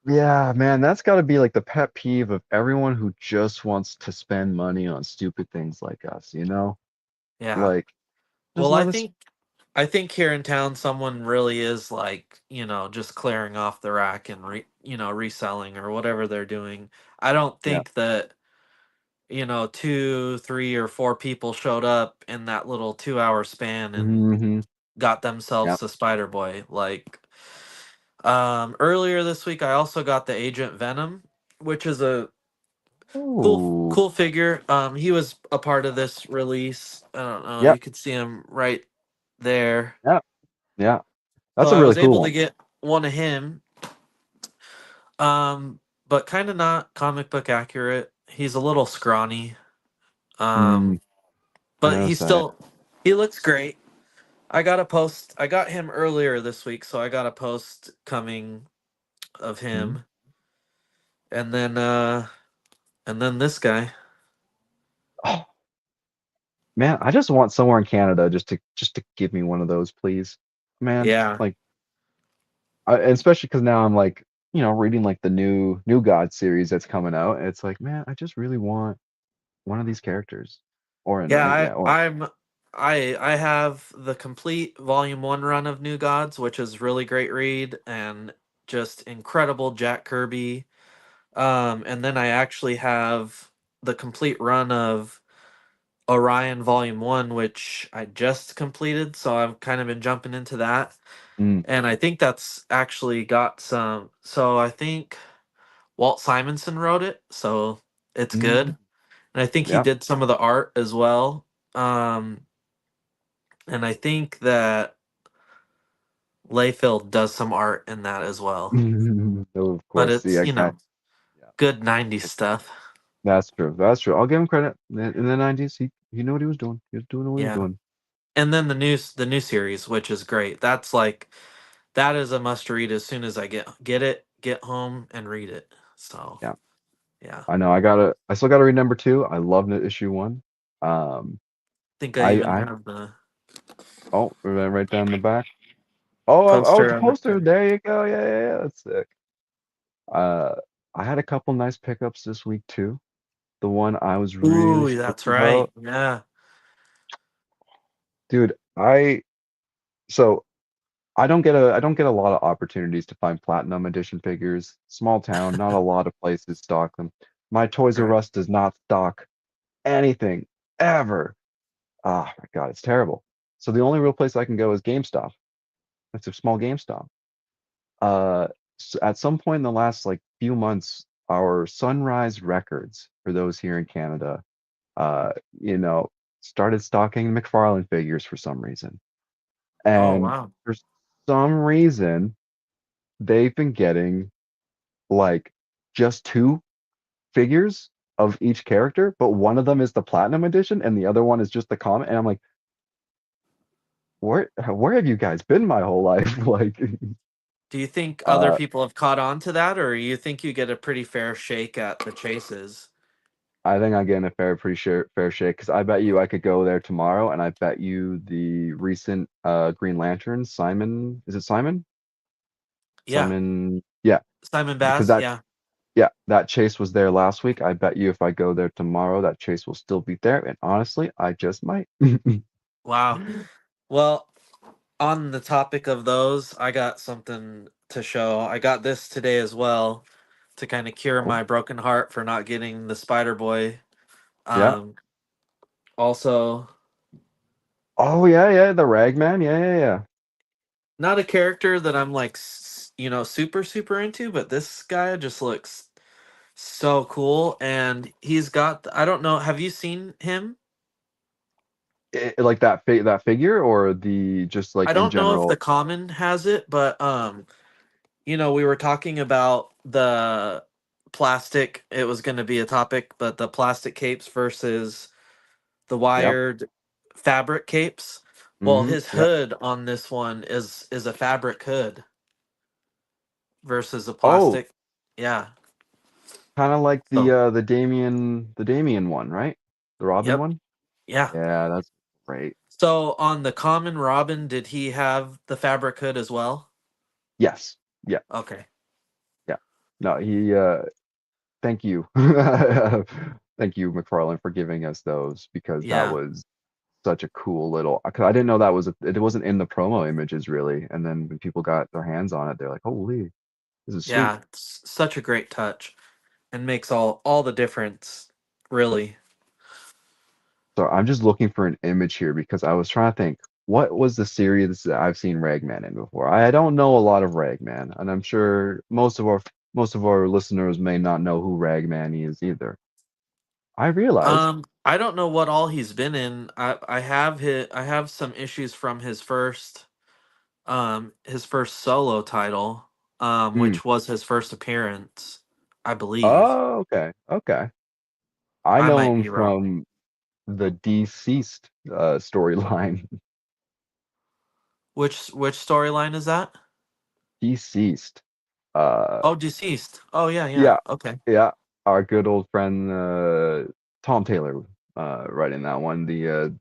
yeah, man. That's got to be like the pet peeve of everyone who just wants to spend money on stupid things like us. Yeah. Like just Well, let us. I think here in town someone really is like, just clearing off the rack and reselling or whatever they're doing. I don't Yeah. think that, two, three, or four people showed up in that little 2 hour span and Hmm. got Yeah. themselves a Spider Boy. Like, earlier this week I also got the Agent Venom, which is a Oh. cool figure. He was a part of this release. I don't know, you Yep. could see him right there. Yeah. Yeah. So That's a I really was cool able to one. get one of him, but kind of not comic book accurate. He's a little scrawny, Mm, um, I but noticed that. he looks great. I got a post. I got him earlier this week, so I got a post coming of Mhm. him, and then this guy. Oh, man, I just want somewhere in Canada just to give me one of those, please. Man, Yeah, like especially because now I'm like, reading like the New God series that's coming out. And it's like, man, I just really want one of these characters. Or yeah. yeah, or I have the complete Volume 1 run of New Gods, which is really great read and just incredible Jack Kirby. And then I actually have the complete run of Orion Volume 1, which I just completed, so I've kind of been jumping into that. mm, And I think that's actually got some. So I think Walt Simonson wrote it, so it's good. mhm. And I think he Yeah. did some of the art as well. And I think that Layfield does some art in that as well, Oh, of but course. it's Yeah, yeah. good '90s stuff. That's true. That's true. I'll give him credit. In the 90s, he knew what he was doing. He was doing what he was Yeah, doing. and then the new series, which is great. That is a must read as soon as I get home and read it. So Yeah. yeah, I know. I still gotta read number two. I love issue one. Um, think I even I have the oh, right down the back. Oh, it's poster a of it poster. there. There you go. Yeah, yeah, yeah. That's sick. Uh, I had a couple nice pickups this week too. The one I was really Ooh, stoked that's right. about, Yeah. dude. So I don't get a lot of opportunities to find platinum edition figures. Small town, not a lot of places stock them. My Toys R Right. Us does not stock anything ever. Oh my God, it's terrible. So the only real place I can go is GameStop. It's a small GameStop. At some point in the last like few months, our Sunrise Records, for those here in Canada, uh, you know, started stocking McFarlane figures for some reason. Oh And wow. for some reason, they've been getting like just two figures of each character, but one of them is the platinum edition and the other one is just the common. And I'm like, where have you guys been my whole life? Like, Do you think other uh, people have caught on to that, or you think you get a pretty fair shake at the chases? I think I'm getting a fair shake because I bet you I could go there tomorrow and I bet you the recent Green Lantern, Simon, is it Simon? Yeah, Simon, yeah, Simon because Baz. Yeah. that chase was there last week. I bet you if I go there tomorrow, that chase will still be there. And honestly, I just might. Wow. Well, on the topic of those, I got something to show. I got this today as well to kind of cure Oh, my broken heart for not getting the Spider Boy. yeah. Um, Also, Oh, yeah, yeah. The Ragman. Yeah, yeah, yeah. not a character that I'm like, super, super into, but this guy just looks so cool. And he's got, I don't know, have you seen him? Like that figure or the just I like in don't know if the general. common has it, but we were talking about the plastic. It was going to be a topic, but the plastic capes versus the Yep. wired fabric capes. Well, Mm-hmm. his Yep. hood on this one is a fabric hood versus a Oh, plastic. Yeah. kind of like So, the Damien one, right? The Robin yep. one. Yeah. Yeah, that's great. So on the common Robin, did he have the fabric hood as well? Yes. Yeah. Okay. Yeah. No, he thank you. Thank you, McFarlane, for giving us those because that Yeah. was such a cool little cause I didn't know that was it wasn't in the promo images really. And then when people got their hands on it, they're like, holy, this is sweet. Yeah. It's such a great touch and makes all the difference, really. So I'm just looking for an image here because I was trying to think what was the series that I've seen Ragman in before. I don't know a lot of Ragman, and I'm sure most of our listeners may not know who Ragman is either. I realized, I don't know what all he's been in. I have some issues from his first solo title, hmm, which was his first appearance, I believe. oh, okay, okay. I I know might him be wrong. from the Deceased storyline. Which storyline is that? Deceased. Uh, Oh, deceased. Oh yeah, yeah. yeah, Okay. yeah. Our good old friend Tom Taylor writing that one. The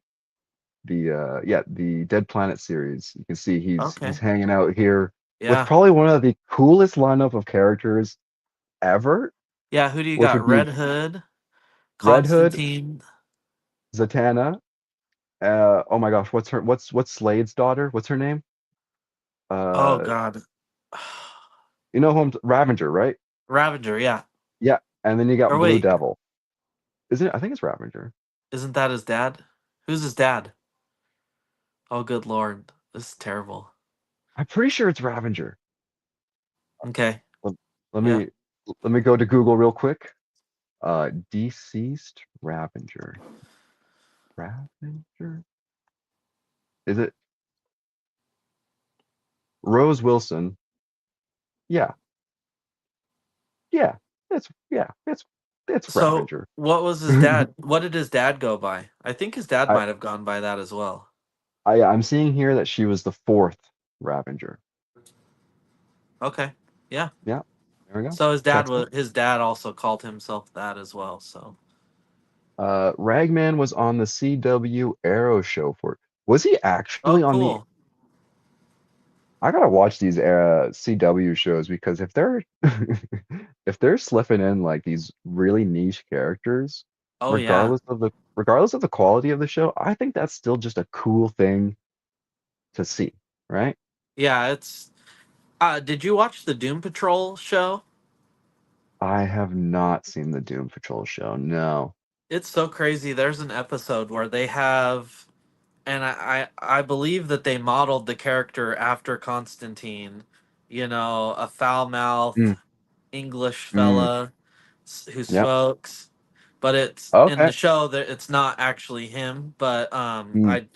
Dead Planet series. You can see he's Okay. hanging out here with Yeah. probably one of the coolest lineup of characters ever, Yeah, who do you which got? would be Red Hood, Red Hood, Constantine. Zatanna. Oh my gosh, what's Slade's daughter? What's her name? Oh Uh, God. you know who Ravager, right? Ravager, yeah. Yeah, and then you Or got Blue wait, Devil. Isn't it? I think it's Ravager. isn't that his dad? Who's his dad? Oh good Lord. This is terrible. I'm pretty sure it's Ravager. Okay. Let, let Yeah. me let me go to Google real quick. Deceased Ravager. Ravager? Is it? Rose Wilson. Yeah, yeah, it's So Ravager. what was his dad? What did his dad go by? I think his dad I, might have gone by that as well. I'm seeing here that she was the fourth Ravager. Okay. Yeah. Yeah, there we go. So Checks out. his dad also called himself that as well. So Ragman was on the CW Arrow show for. Was he oh actually on the? cool. I gotta watch these CW shows because if they're if they're slipping in like these really niche characters, Oh yeah. regardless of the quality of the show, I think that's still just a cool thing to see, right? Yeah, it's did you watch the Doom Patrol show? I have not seen the Doom Patrol show. No. It's so crazy. There's an episode where they have, and I believe that they modeled the character after Constantine, you know, a foul-mouthed Mm, English mm, fella who yep. smokes, but it's in the Okay. show that it's not actually him. But Mm.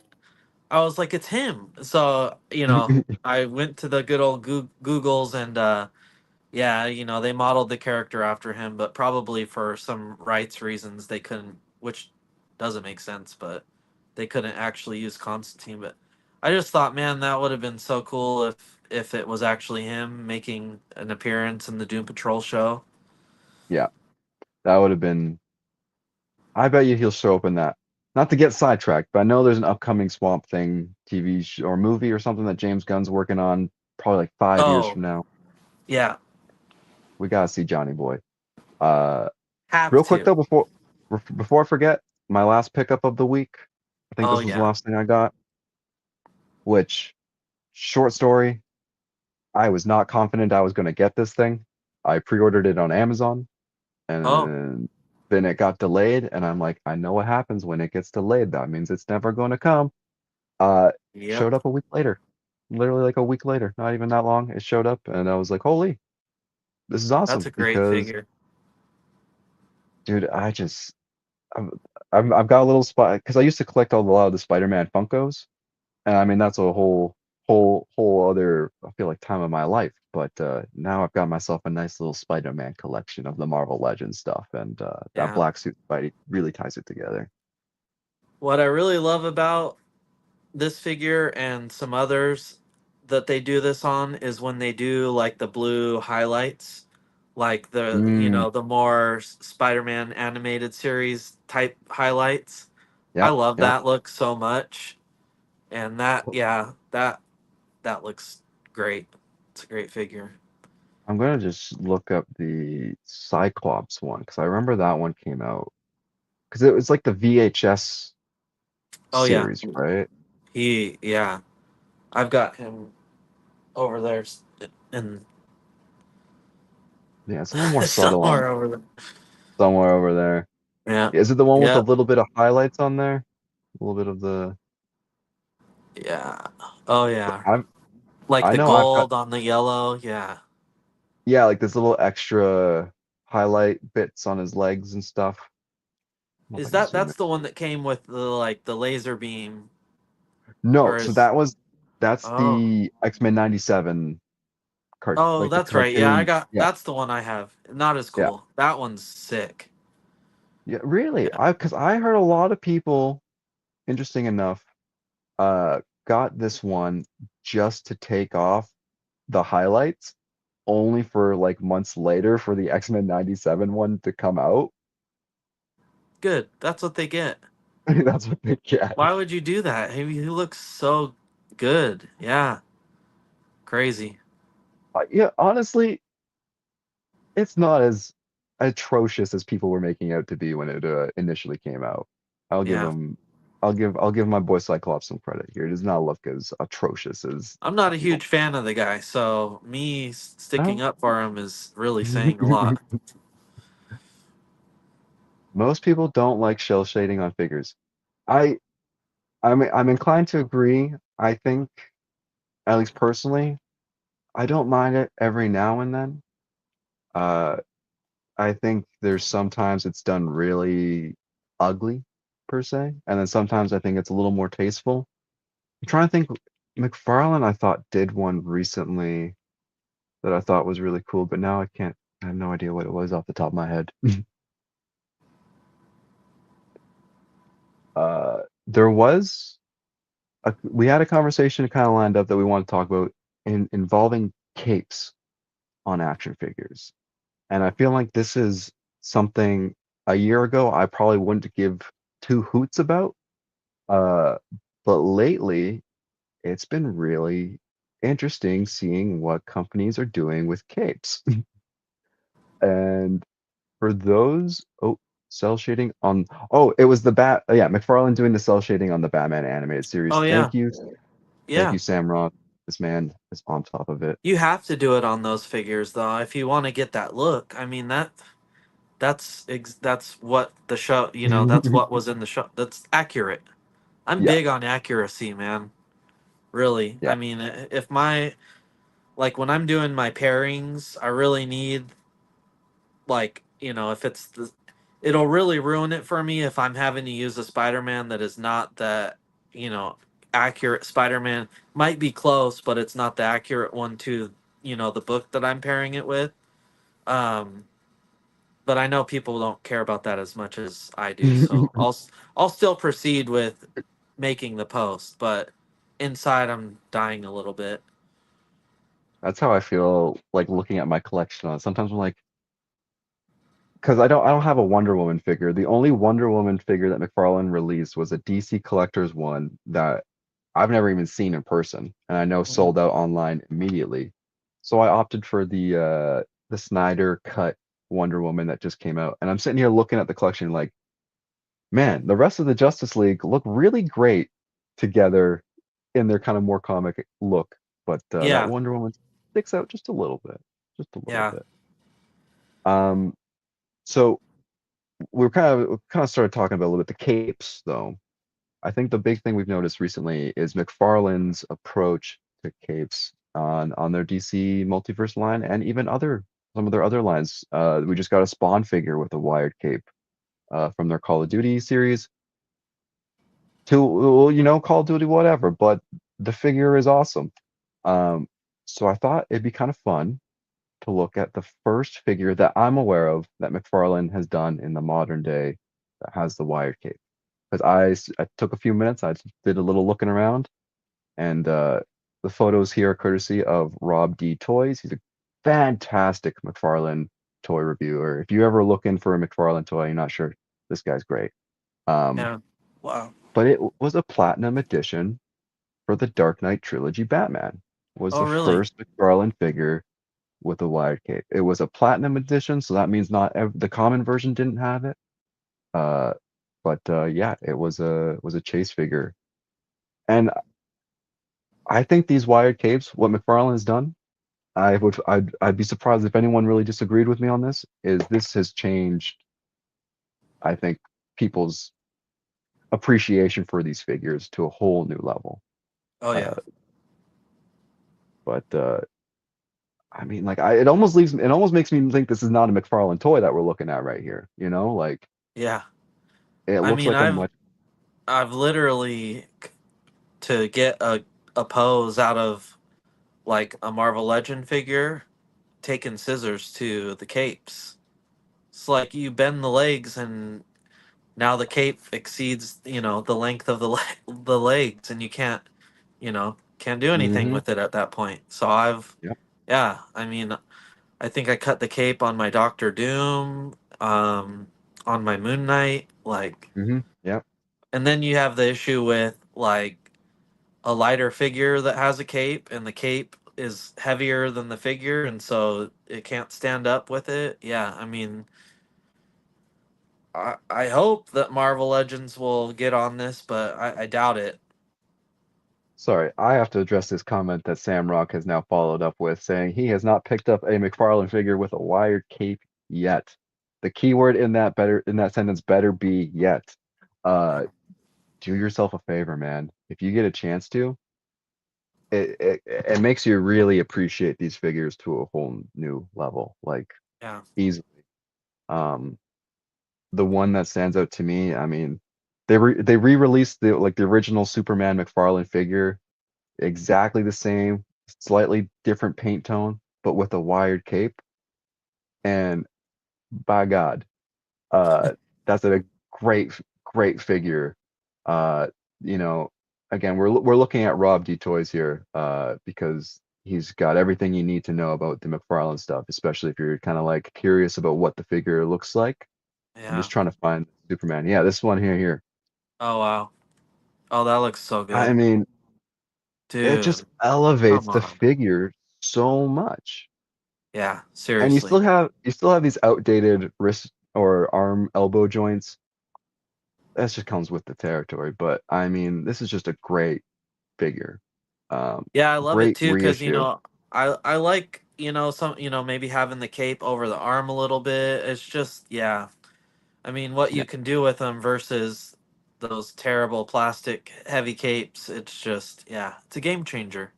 I was like, it's him. So you know, I went to the good old Googles and yeah, you know, they modeled the character after him, but probably for some rights reasons they couldn't, which doesn't make sense, but they couldn't actually use Constantine. But I just thought, man, that would have been so cool if it was actually him making an appearance in the Doom Patrol show. Yeah, that would have been. I bet you he'll show up in that. Not to get sidetracked, but I know there's an upcoming Swamp Thing TV or movie or something that James Gunn's working on, probably like 5 years Oh, from now. yeah, We gotta see Johnny Boy. Uh, have Real quick to. though, before I forget, my last pickup of the week. I think Oh, this was the yeah. last thing I got. Which short story. I was not confident I was going to get this thing. I pre-ordered it on Amazon, Oh, and then it got delayed. And I'm like, I know what happens when it gets delayed. That means it's never going to come. yep. Showed up a week later, literally like a week later, not even that long. It showed up, and I was like, holy, this is That's awesome a great because, figure. dude, I've, I've got a little spot because I used to collect a lot of the Spider-Man Funkos, and I mean that's a whole other I feel like time of my life. But now I've got myself a nice little Spider-Man collection of the Marvel Legends stuff, and that Yeah. black suit Spidey really ties it together. What I really love about this figure and some others that they do this on is when they do like the blue highlights, like the you Mm, know the more Spider-Man animated series type highlights. I yep, love yep. that look so much, and that yeah that looks great. It's a great figure. I'm gonna just look up the Cyclops one because I remember that one came out because it was like the VHS Oh yeah, series, right? yeah, I've got him over there and Yeah, it's a little more subtle on somewhere over there. somewhere over there. Yeah, Is it the one with a yeah, little bit of highlights on there? A little bit of the. yeah. Oh yeah. I'm. Like I the know I've got. gold on the yellow, yeah. Yeah, like this little extra highlight bits on his legs and stuff. I don't know if I Is can that zoom that's in. the one that came with the like the laser beam No, or so is that's oh the X-Men 97 oh like the that's right. Yeah, I cartoon. got Yeah, that's the one I have. Not as yeah. cool. That one's sick. Yeah, really. Yeah. Because I heard a lot of people, interesting enough, got this one just to take off the highlights, only for like months later for the X-Men 97 one to come out. Good. That's what they get. That's what they get. Why would you do that? He looks so good. Yeah. Crazy. Yeah, honestly, it's not as atrocious as people were making out to be when it initially came out. I'll give Yeah. him, I'll give my boy Cyclops some credit here. It does not look as atrocious as I'm not a people. huge fan of the guy, so me sticking No, up for him is really saying a lot. most people don't like shell shading on figures. I, I'm inclined to agree. I think, at least personally, I don't mind it every now and then. Uh, I think there's sometimes it's done really ugly per se, and then sometimes I think it's a little more tasteful. I'm trying to think. McFarlane, I thought did one recently that I thought was really cool, but now I can't. I have no idea what it was off the top of my head. There was we had a conversation kind of lined up that we want to talk about involving capes on action figures. And I feel like this is something a year ago I probably wouldn't give two hoots about. Uh, but lately it's been really interesting seeing what companies are doing with capes. And for those, oh, cell shading on, oh, it was the yeah, McFarlane doing the cell shading on the Batman animated series. Oh yeah, Thank yeah. you, Sam Roth. This man is on top of it. You have to do it on those figures though if you want to get that look. I mean that's what the show, that's what was in the show. That's accurate. I'm Yeah, big on accuracy, man. Really. I yeah. mean, if my like when I'm doing my pairings, I really need like, if it'll really ruin it for me if I'm having to use a Spider-Man that is not that, you know, accurate Spider-Man. Might be close, but it's not the accurate one to, the book that I'm pairing it with. Um, but I know people don't care about that as much as I do, so I'll still proceed with making the post, but inside I'm dying a little bit. That's how I feel like looking at my collection on. Sometimes I'm like, because I don't have a Wonder Woman figure. The only Wonder Woman figure that McFarlane released was a DC Collector's one that I've never even seen in person, and I know Mhm. sold out online immediately. So I opted for the Snyder cut Wonder Woman that just came out, and I'm sitting here looking at the collection like, man, the rest of the Justice League look really great together in their kind of more comic look, but that Yeah, Wonder Woman sticks out just a little yeah. bit. Um, so we kind of started talking about a little bit the capes, though. I think the big thing we've noticed recently is McFarlane's approach to capes on their DC multiverse line and even other some of their other lines. We just got a Spawn figure with a wired cape from their Call of Duty series to well, Call of Duty whatever, but the figure is awesome. Um, so I thought it'd be kind of fun to look at the first figure that I'm aware of that McFarlane has done in the modern day that has the wired cape. Because I took a few minutes, I did a little looking around, and the photos here are courtesy of Rob D Toys. He's a fantastic McFarlane toy reviewer. If you're ever looking for a McFarlane toy, you're not sure, this guy's great. Um, Yeah. Wow. but it was a platinum edition for the Dark Knight trilogy Batman. Was Oh, the really? first McFarlane figure with a wired cape. It was a platinum edition, so that means not the common version didn't have it. Uh, but yeah, it was a chase figure, and I think these wired capes, what McFarlane has done, I'd be surprised if anyone really disagreed with me on this. Is this has changed, I think, people's appreciation for these figures to a whole new level. Oh, Uh, yeah. but I mean, like, it almost makes me think this is not a McFarlane toy that we're looking at right here. Like Yeah. it I looks mean, like a I've much. I've literally to get a pose out of like a Marvel Legend figure, taken scissors to the capes. It's like you bend the legs and now the cape exceeds, the length of the legs and you can't do anything Hmm. with it at that point. So I've Yep. yeah, I mean, I think I cut the cape on my Doctor Doom, on my Moon Knight, like, Yep. and then you have the issue with like a lighter figure that has a cape, and the cape is heavier than the figure, and so it can't stand up with it. Yeah, I mean, I hope that Marvel Legends will get on this, but I doubt it. Sorry, I have to address this comment that Sam Rock has now followed up with, saying he has not picked up a McFarlane figure with a wired cape yet. The keyword in that sentence better be yet. Uh, do yourself a favor, man. If you get a chance to, it makes you really appreciate these figures to a whole new level, like Yeah, easily. Um, the one that stands out to me, I mean, they re-released the original Superman McFarlane figure exactly the same, slightly different paint tone, but with a wired cape. And by God, uh, that's a great figure. Uh, you know, again, we're looking at Rob D Toys here, because he's got everything you need to know about the McFarlane stuff, especially if you're kind of like curious about what the figure looks like. I'm Yeah. just trying to find Superman. Yeah, this one here. Oh wow. Oh, that looks so I good, mean, it just dude. elevates Come the on. figure so much. Yeah, And seriously. you still have these outdated wrist or arm elbow joints. That just comes with the territory. But I mean, this is just a great figure. Yeah, I love it Great too because reissue. I like some maybe having the cape over the arm a little bit. It's just yeah. I mean, what Yeah. you can do with them versus those terrible plastic heavy capes. It's just yeah, it's a game changer.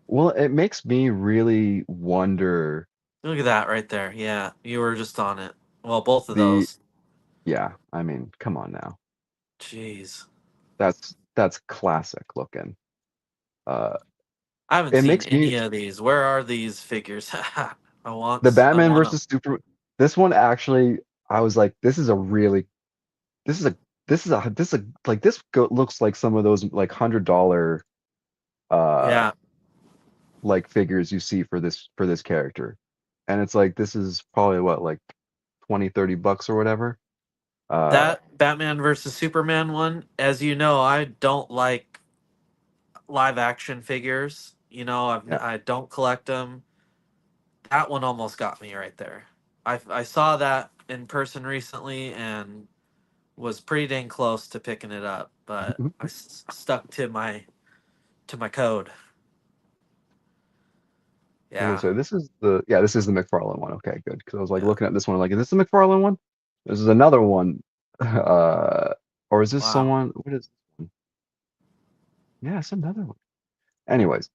Well, it makes me really wonder Look at that right there. Yeah, you were just on it. Well, both of the those. yeah, I mean, come on now. Jeez, That's classic looking. Uh I haven't it seen makes me any of these. Where are these figures? I the Batman want them. versus Super this one actually I was like this is a this is a like looks like some of those like $100 uh Yeah, like figures you see for this character. And it's like this is probably what like 20-30 bucks or whatever. Uh that Batman versus Superman one. As you know, I don't like live action figures. yeah. I don't collect them. That one almost got me right there. I saw that in person recently and was pretty dang close to picking it up, but I stuck to my code. I was Yeah, gonna say this is the McFarlane one. Okay, good. Because I was like yeah. looking at this one like, is this the McFarlane one? This is another one. Uh or is this Wow. someone what is this one? Yeah, it's another one. Anyways,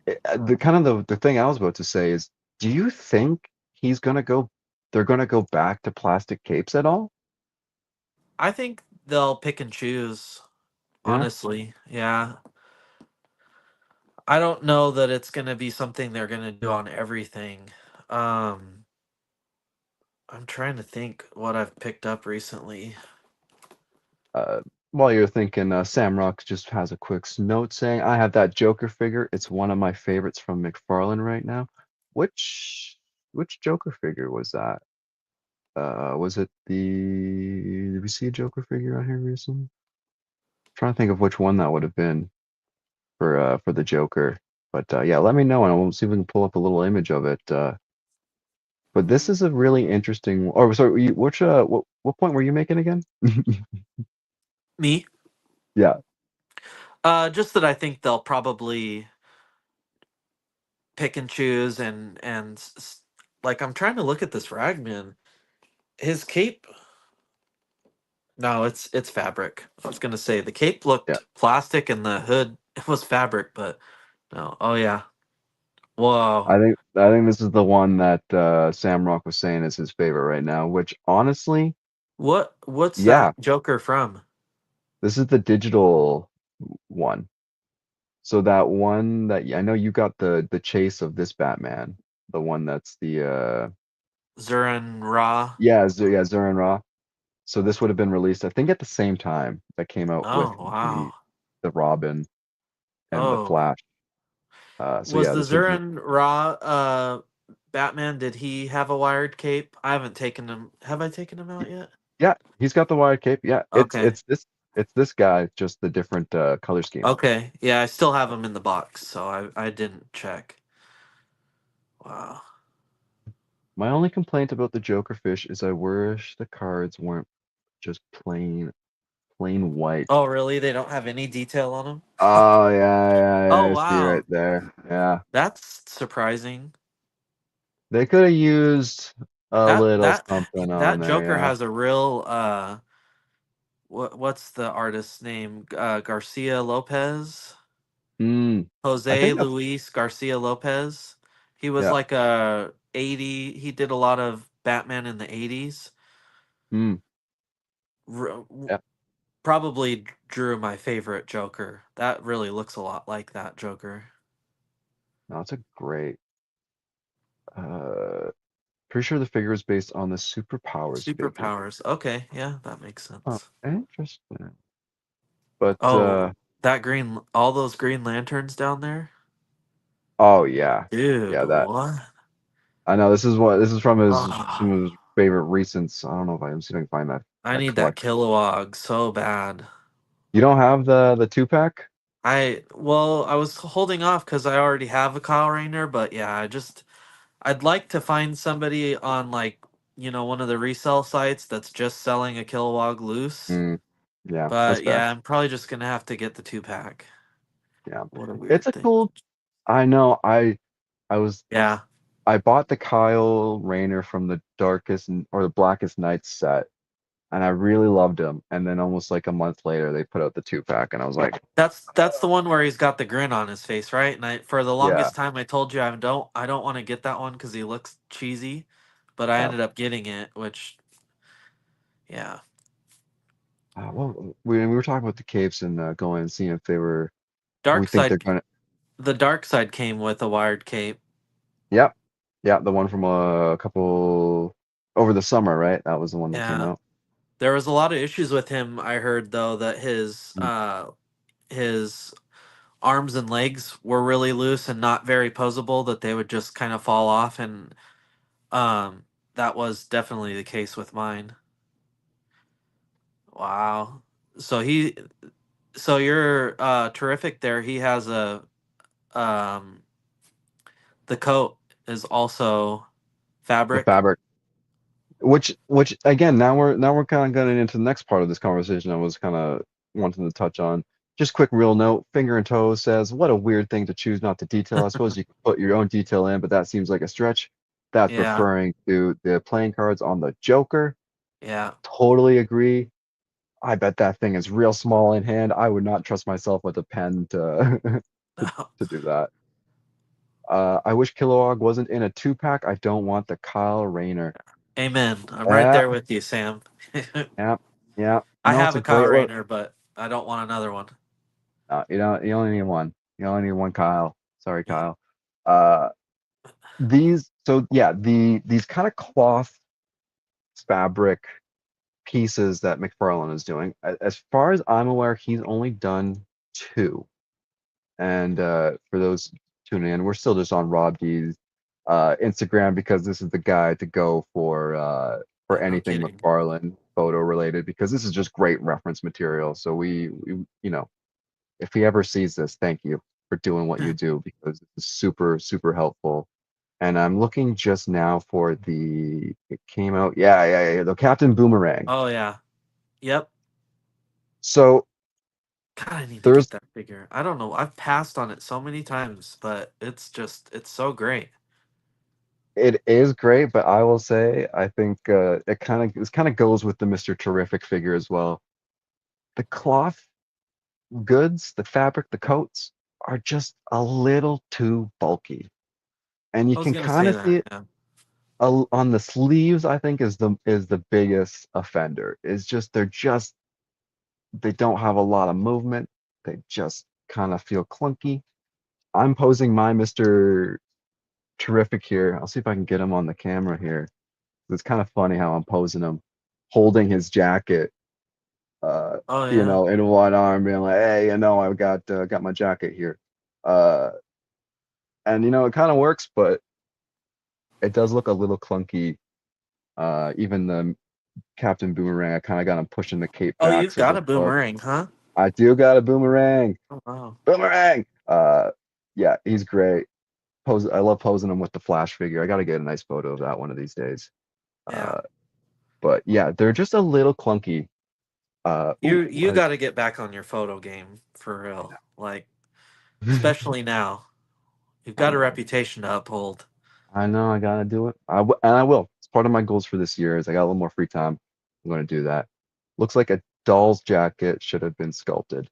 the kind of the thing I was about to say is, do you think he's gonna go they're gonna go back to plastic capes at all? I think they'll pick and choose, Yeah. honestly. Yeah. I don't know that it's going to be something they're going to do on everything. Um I'm trying to think what I've picked up recently. Uh, while you're thinking, Sam Rock just has a quick note saying, I have that Joker figure. It's one of my favorites from McFarlane right now. Which which Joker figure was that? Was it did we see a Joker figure out here recently? Trying to think of which one that would have been for the Joker. But yeah, let me know and we'll see if we can pull up a little image of it. But this is a really interesting. Oh, sorry, what point were you making again? Me? Yeah. Just that I think they'll probably pick and choose like I'm trying to look at this Ragman. His cape. No, it's fabric. I was gonna say the cape Yeah. looked plastic and the hood was fabric, but no. Oh yeah. Whoa. I think this is the one that Sam Rock was saying is his favorite right now, which honestly, What's yeah, that Joker from? this is the digital one. So that one that I know you got the chase of this Batman, the one that's the Zurin Ra. yeah, Zurin Ra. So this would have been released, I think, at the same time that came out with Oh wow. the Robin and the Oh. Flash. So Was yeah, the this would be Zurin Ra Batman, did he have a wired cape? I haven't taken him. Have I taken him out yet? yeah, he's got the wide cape. Yeah, Okay. it's this guy, just the different color scheme. Okay. Yeah, I still have him in the box, so I didn't check. Wow. My only complaint about the Joker fish is I wish the cards weren't just plain white. Oh, really? They don't have any detail on him? Oh Oh, I see right wow. there. Yeah. That's surprising. They could have used a That little that something on that there, Joker yeah. has a real what's the artist's name? Garcia Lopez? I Jose think that's Luis Garcia Lopez. He was yeah. like a 80, he did a lot of Batman in the 80s. Mm, R- yeah. probably drew my favorite Joker. That really looks a lot like that Joker. No, it's a great. Uh, Pretty sure the figure is based on the superpowers figure. Superpowers. Okay, yeah, that makes Oh, sense. interesting. But Oh, all those Green Lanterns down there? oh yeah, Dude, yeah. That what? I know. This is from his some Ah, of his favorite recents. I don't know if I am see if I can find I that need that collection. Kilowog so bad. You don't have the two pack? I was holding off because I already have a Kyle Rayner, but yeah, I'd like to find somebody on like, one of the resale sites that's just selling a Kilowog loose. Mm, yeah, that's But fair. yeah, I'm probably just gonna have to get the 2 pack. Yeah, What a it's weird a thing. cool. I know. I was Yeah, I bought the Kyle Rayner from the or the Blackest Night set, and I really loved him. And then almost like a month later, they put out the two pack, and I was like, that's the one where he's got the grin on his face, right? And for the yeah, longest time I told you I don't want to get that one because he looks cheesy, but I yeah. ended up getting it, which yeah, Well, we were talking about the capes and going and seeing if they were. We dark think they're side. gonna. The dark side came with a wired cape. Yep, yeah, the one from a couple over the summer, right? That was the one that came Yeah, out. there was a lot of issues with him. I heard though that Mm. his arms and legs were really loose and not very posable. That they would just kind of fall off, and um, that was definitely the case with mine. Wow. So you're terrific there. He has um the coat is also The fabric. fabric. Which again, now we're kind of getting into the next part of this conversation I was kind of wanting to touch on. Just quick real note, Finger and Toe says, what a weird thing to choose not to detail. I suppose you could put your own detail in, but that seems like a stretch. That's Yeah, referring to the playing cards on the Joker. yeah. Totally agree. I bet that thing is real small in hand. I would not trust myself with a pen to to do that. I wish Kilowog wasn't in a two pack. I don't want the Kyle Rayner. Amen. I'm right Yeah, there with you, Sam. yeah, yeah. I No, it's have a a Kyle great look. Rayner, but I don't want another one. You don't. You only need one. You only need one Kyle. Sorry, Yeah. Kyle. Uh, these. So yeah, these kind of cloth fabric pieces that McFarlane is doing. As far as I'm aware, he's only done two. And for those tuning in, we're still just on Rob D's Instagram because this is the guide to go for Yeah, no anything kidding. McFarlane photo related because this is just great reference material. So we if he ever sees this, thank you for doing what you do because it's super, super helpful. And I'm looking just now for it came out, yeah, the Captain Boomerang. Oh yeah. Yep. So God, I need to there's, get that figure. I don't know. I've passed on it so many times, but it's so great. it is great, but I will say, I think this kind of goes with the Mr. Terrific figure as well. The cloth goods, the fabric, the coats are just a little too bulky. And you I was can gonna kind say of see that. it Yeah. on the sleeves. I think is the biggest offender. Is just they don't have a lot of movement. They just kind of feel clunky. I'm posing my Mr. Terrific here. I'll see if I can get him on the camera here. It's kind of funny how I'm posing him, holding his jacket, Oh yeah. in one arm, being like, "Hey, I've got my jacket here," uh, and it kind of works, but it does look a little clunky. Even the Captain Boomerang, I kind of got him pushing the cape Oh, back, you've so it got a looks close. boomerang, huh? I do got a boomerang. Oh wow. Boomerang. Yeah, he's great. I love posing him with the Flash figure. I got to get a nice photo of that one of these days. Yeah. Uh, but yeah, they're just a little clunky. Ooh, You got to get back on your photo game for real. Like, especially now. You've I got a know. reputation to uphold. I know. I gotta do it. And I will. It's part of my goals for this year. Is I got a little more free time. I'm going to do that. Looks like a doll's jacket should have been sculpted.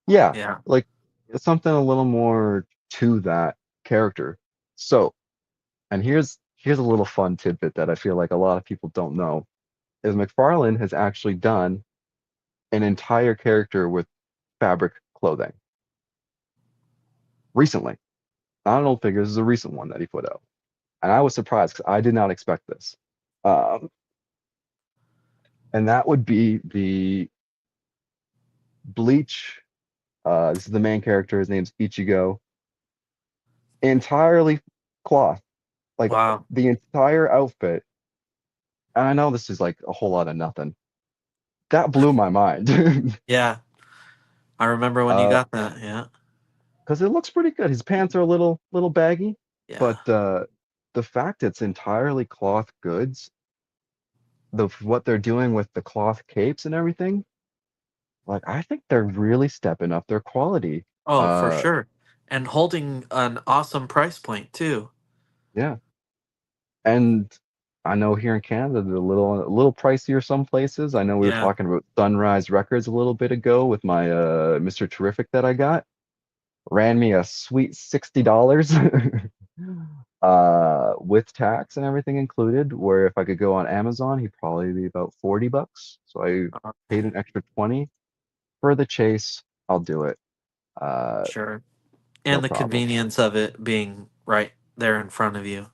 Yeah, Yeah. like it's something a little more to that character. So, and here's a little fun tidbit that I feel like a lot of people don't know is McFarlane has actually done an entire character with fabric clothing recently. Not an old figure. This is a recent one that he put out, and I was surprised because I did not expect this. Um, and that would be the Bleach. This is the main character. His name's Ichigo. Entirely cloth, like Wow. the entire outfit. And I know this is like a whole lot of nothing. That blew my mind. Yeah. I remember when you uh, got that. Yeah. because it looks pretty good. His pants are a little baggy, Yeah. but the fact it's entirely cloth goods, what they're doing with the cloth capes and everything, like I think they're really stepping up their quality. Oh, for Uh, sure. And holding an awesome price point too. yeah, and I know here in Canada they're a little pricier some places. I know we were Yeah. talking about Sunrise Records a little bit ago with my Mr. Terrific that I got. Ran me a sweet $60 with tax and everything included, where if I could go on Amazon, he'd probably be about $40. So I Uh, paid an extra 20 for the chase. I'll do it. Uh, sure. no And the problem. convenience of it being right there in front of you.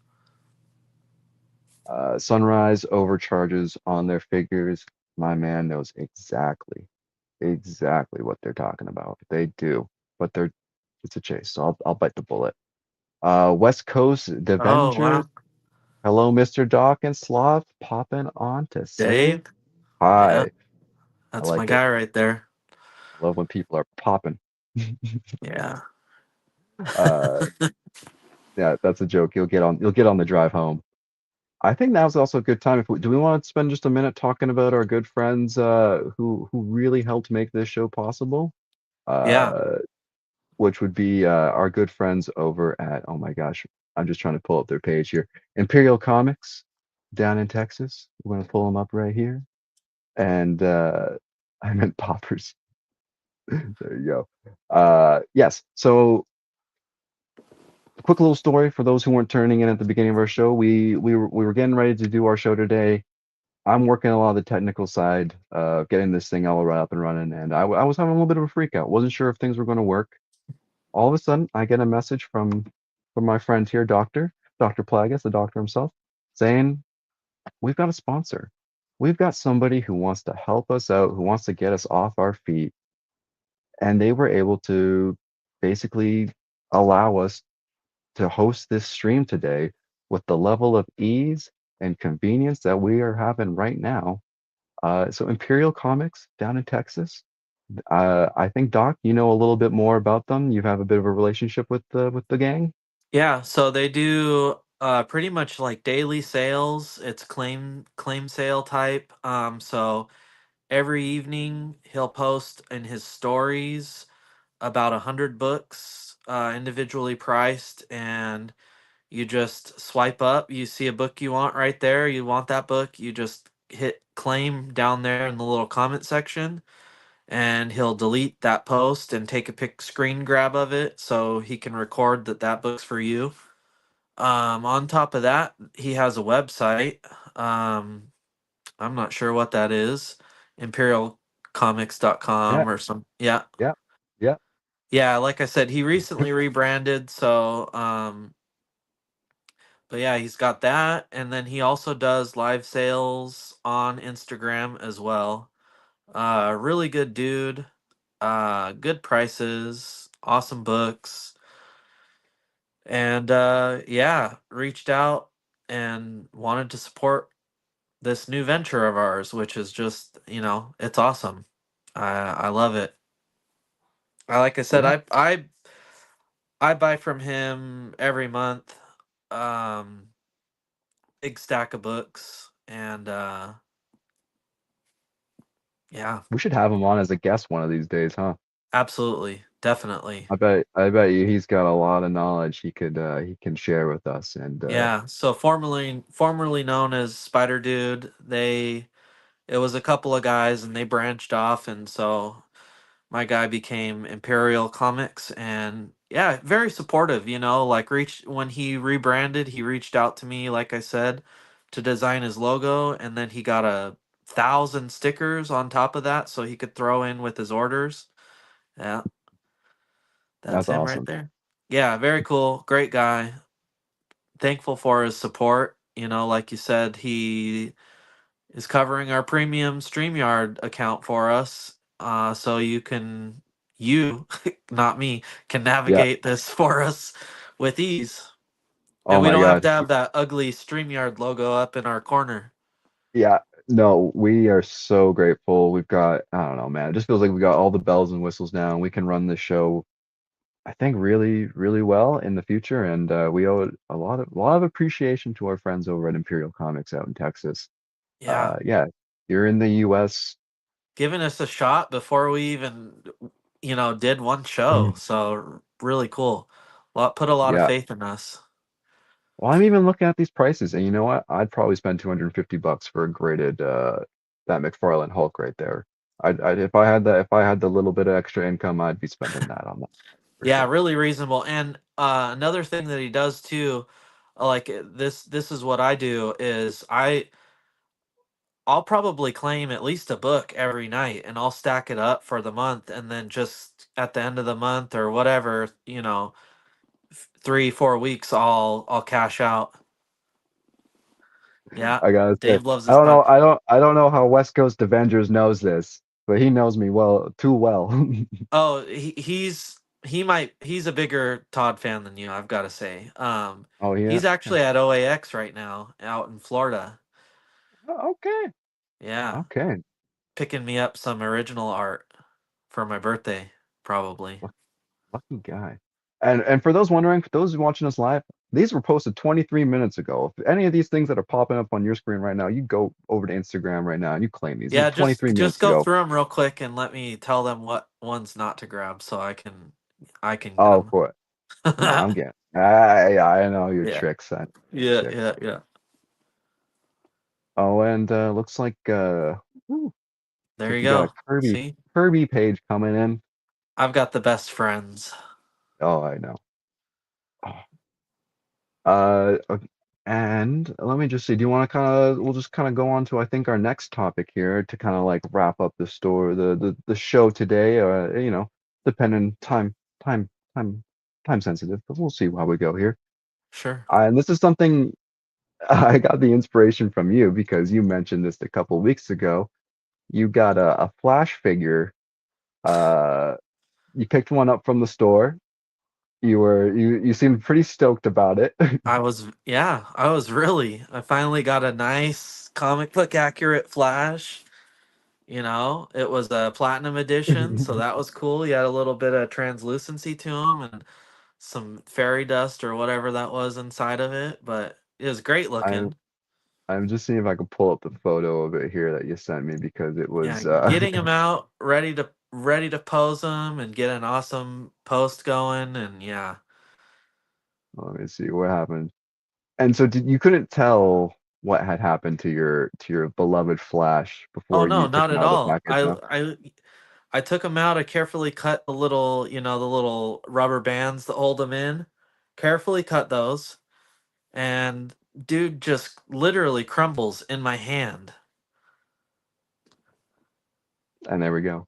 Sunrise overcharges on their figures. My man knows exactly what they're talking about. They do, but it's a chase, so I'll bite the bullet. West Coast Oh, Devengers. wow. Hello, Mr. Doc and Sloth, popping on to say Dave? Yeah. hi. I That's my like it. guy right there. I love when people are popping. Yeah. Uh, yeah, that's a joke. You'll get on the drive home. I think now's also a good time. If do we want to spend just a minute talking about our good friends who really helped make this show possible? Yeah. Uh, which would be our good friends over at, oh my gosh, I'm just trying to pull up their page here. Imperial Comics down in Texas. We're gonna pull them up right here. And I meant poppers. There you go. Yes. So, a quick little story for those who weren't turning in at the beginning of our show. We were getting ready to do our show today. I'm working a lot of the technical side, getting this thing all right up and running, and I was having a little bit of a freak out. Wasn't sure if things were going to work. All of a sudden, I get a message from my friend here, Doctor Plagas, the doctor himself, saying we've got a sponsor. We've got somebody who wants to help us out, who wants to get us off our feet, and they were able to basically allow us to host this stream today with the level of ease and convenience that we are having right now. So Imperial Comics down in Texas. I think Doc, you know a little bit more about them. You have a bit of a relationship with the gang. Yeah. So they do pretty much like daily sales. It's claim sale type. So every evening he'll post in his stories about 100 books, individually priced, and you just swipe up. You see a book you want right there. You want that book. You just hit claim down there in the little comment section, and he'll delete that post and take a pic screen grab of it so he can record that that book's for you. On top of that, he has a website. Um, I'm not sure what that is. Yeah, Imperialcomics.com or some. Yeah. yeah, yeah. Yeah, like I said, he recently rebranded, so but yeah, he's got that, and then he also does live sales on Instagram as well. Really good dude. Good prices, awesome books, and yeah, reached out and wanted to support this new venture of ours, which is just, it's awesome. I love it. Like I said, Yeah, I buy from him every month. Um, Big stack of books, and yeah, we should have him on as a guest one of these days, huh? absolutely, definitely. I bet you he's got a lot of knowledge he can share with us. And Yeah, so formerly known as Spider Dude, it was a couple of guys and they branched off, and so my guy became Imperial Comics, and yeah, very supportive, like reached when he rebranded, he reached out to me like I said to design his logo, and then he got a 1,000 stickers on top of that so he could throw in with his orders. Yeah, that's That's him right awesome. there. Yeah, very cool. Great guy. Thankful for his support. Like you said, he is covering our premium StreamYard account for us. So you, not me, can Yeah. navigate this for us with ease. Oh And we my don't have God. to have that ugly StreamYard logo up in our corner. Yeah. No, we are so grateful. We've got, I don't know, man. It just feels like we got all the bells and whistles now, and we can run this show, I think, really, really well in the future. And we owe a lot of appreciation to our friends over at Imperial Comics out in Texas. Yeah. Yeah, you're in the US. Giving us a shot before we even, did one show. So really cool. Put a lot of Yeah. faith in us. Well, I'm even looking at these prices, and you know what? I'd probably spend $250 for a graded that McFarlane Hulk right there. If I had the little bit of extra income, I'd be spending that on that for Yeah, sure. really reasonable. And another thing that he does too, this is what I do is I'll probably claim at least a book every night and I'll stack it up for the month and then just at the end of the month or whatever, 3 4 weeks I'll cash out. Yeah. I gotta say, Dave loves I his don't know, book. I don't know how West Coast Avengers knows this, but he knows me well, too well. Oh, he's a bigger Todd fan than you, I've got to say. Oh yeah. He's actually at OAX right now out in Florida. Okay. Yeah, Okay. picking me up some original art for my birthday, probably. Lucky guy. And for those wondering, for those watching us live, these were posted 23 minutes ago. If any of these things that are popping up on your screen right now, you go over to Instagram right now and you claim these. These are Yeah, 23 just minutes go ago. through them real quick and let me tell them what ones not to grab so I can get Oh, them. for no, I'm getting. I know your Yeah, tricks. I know your yeah, tricks. yeah, yeah. Oh, and looks like ooh, looks There like you we got a go. Kirby See, Kirby page coming in. I've got the best friends. Oh, I know. Oh, okay. And let me just see. Do you want to we'll just kind of go on to, I think, our next topic here to kind of like wrap up the store, the show today. Depending time, time, time sensitive, but we'll see how we go here. Sure. And this is something I got the inspiration from you because you mentioned this a couple weeks ago. You got a Flash figure. Uh, you picked one up from the store. You seemed pretty stoked about it. I finally got a nice comic book accurate Flash. It was a platinum edition, so that was cool. He had a little bit of translucency to him and some fairy dust or whatever that was inside of it, but it was great I'm looking. I'm just seeing if I can pull up the photo of it here that you sent me because it Yeah, was getting him out, ready to pose him and get an awesome post going, and yeah. let me see what happened. And so you couldn't tell what had happened to your beloved Flash Oh before no, you took not him at out of the all. package, no? I took him out. I carefully cut the little rubber bands that hold him in. Carefully cut those, and dude just literally crumbles in my hand. And there we go.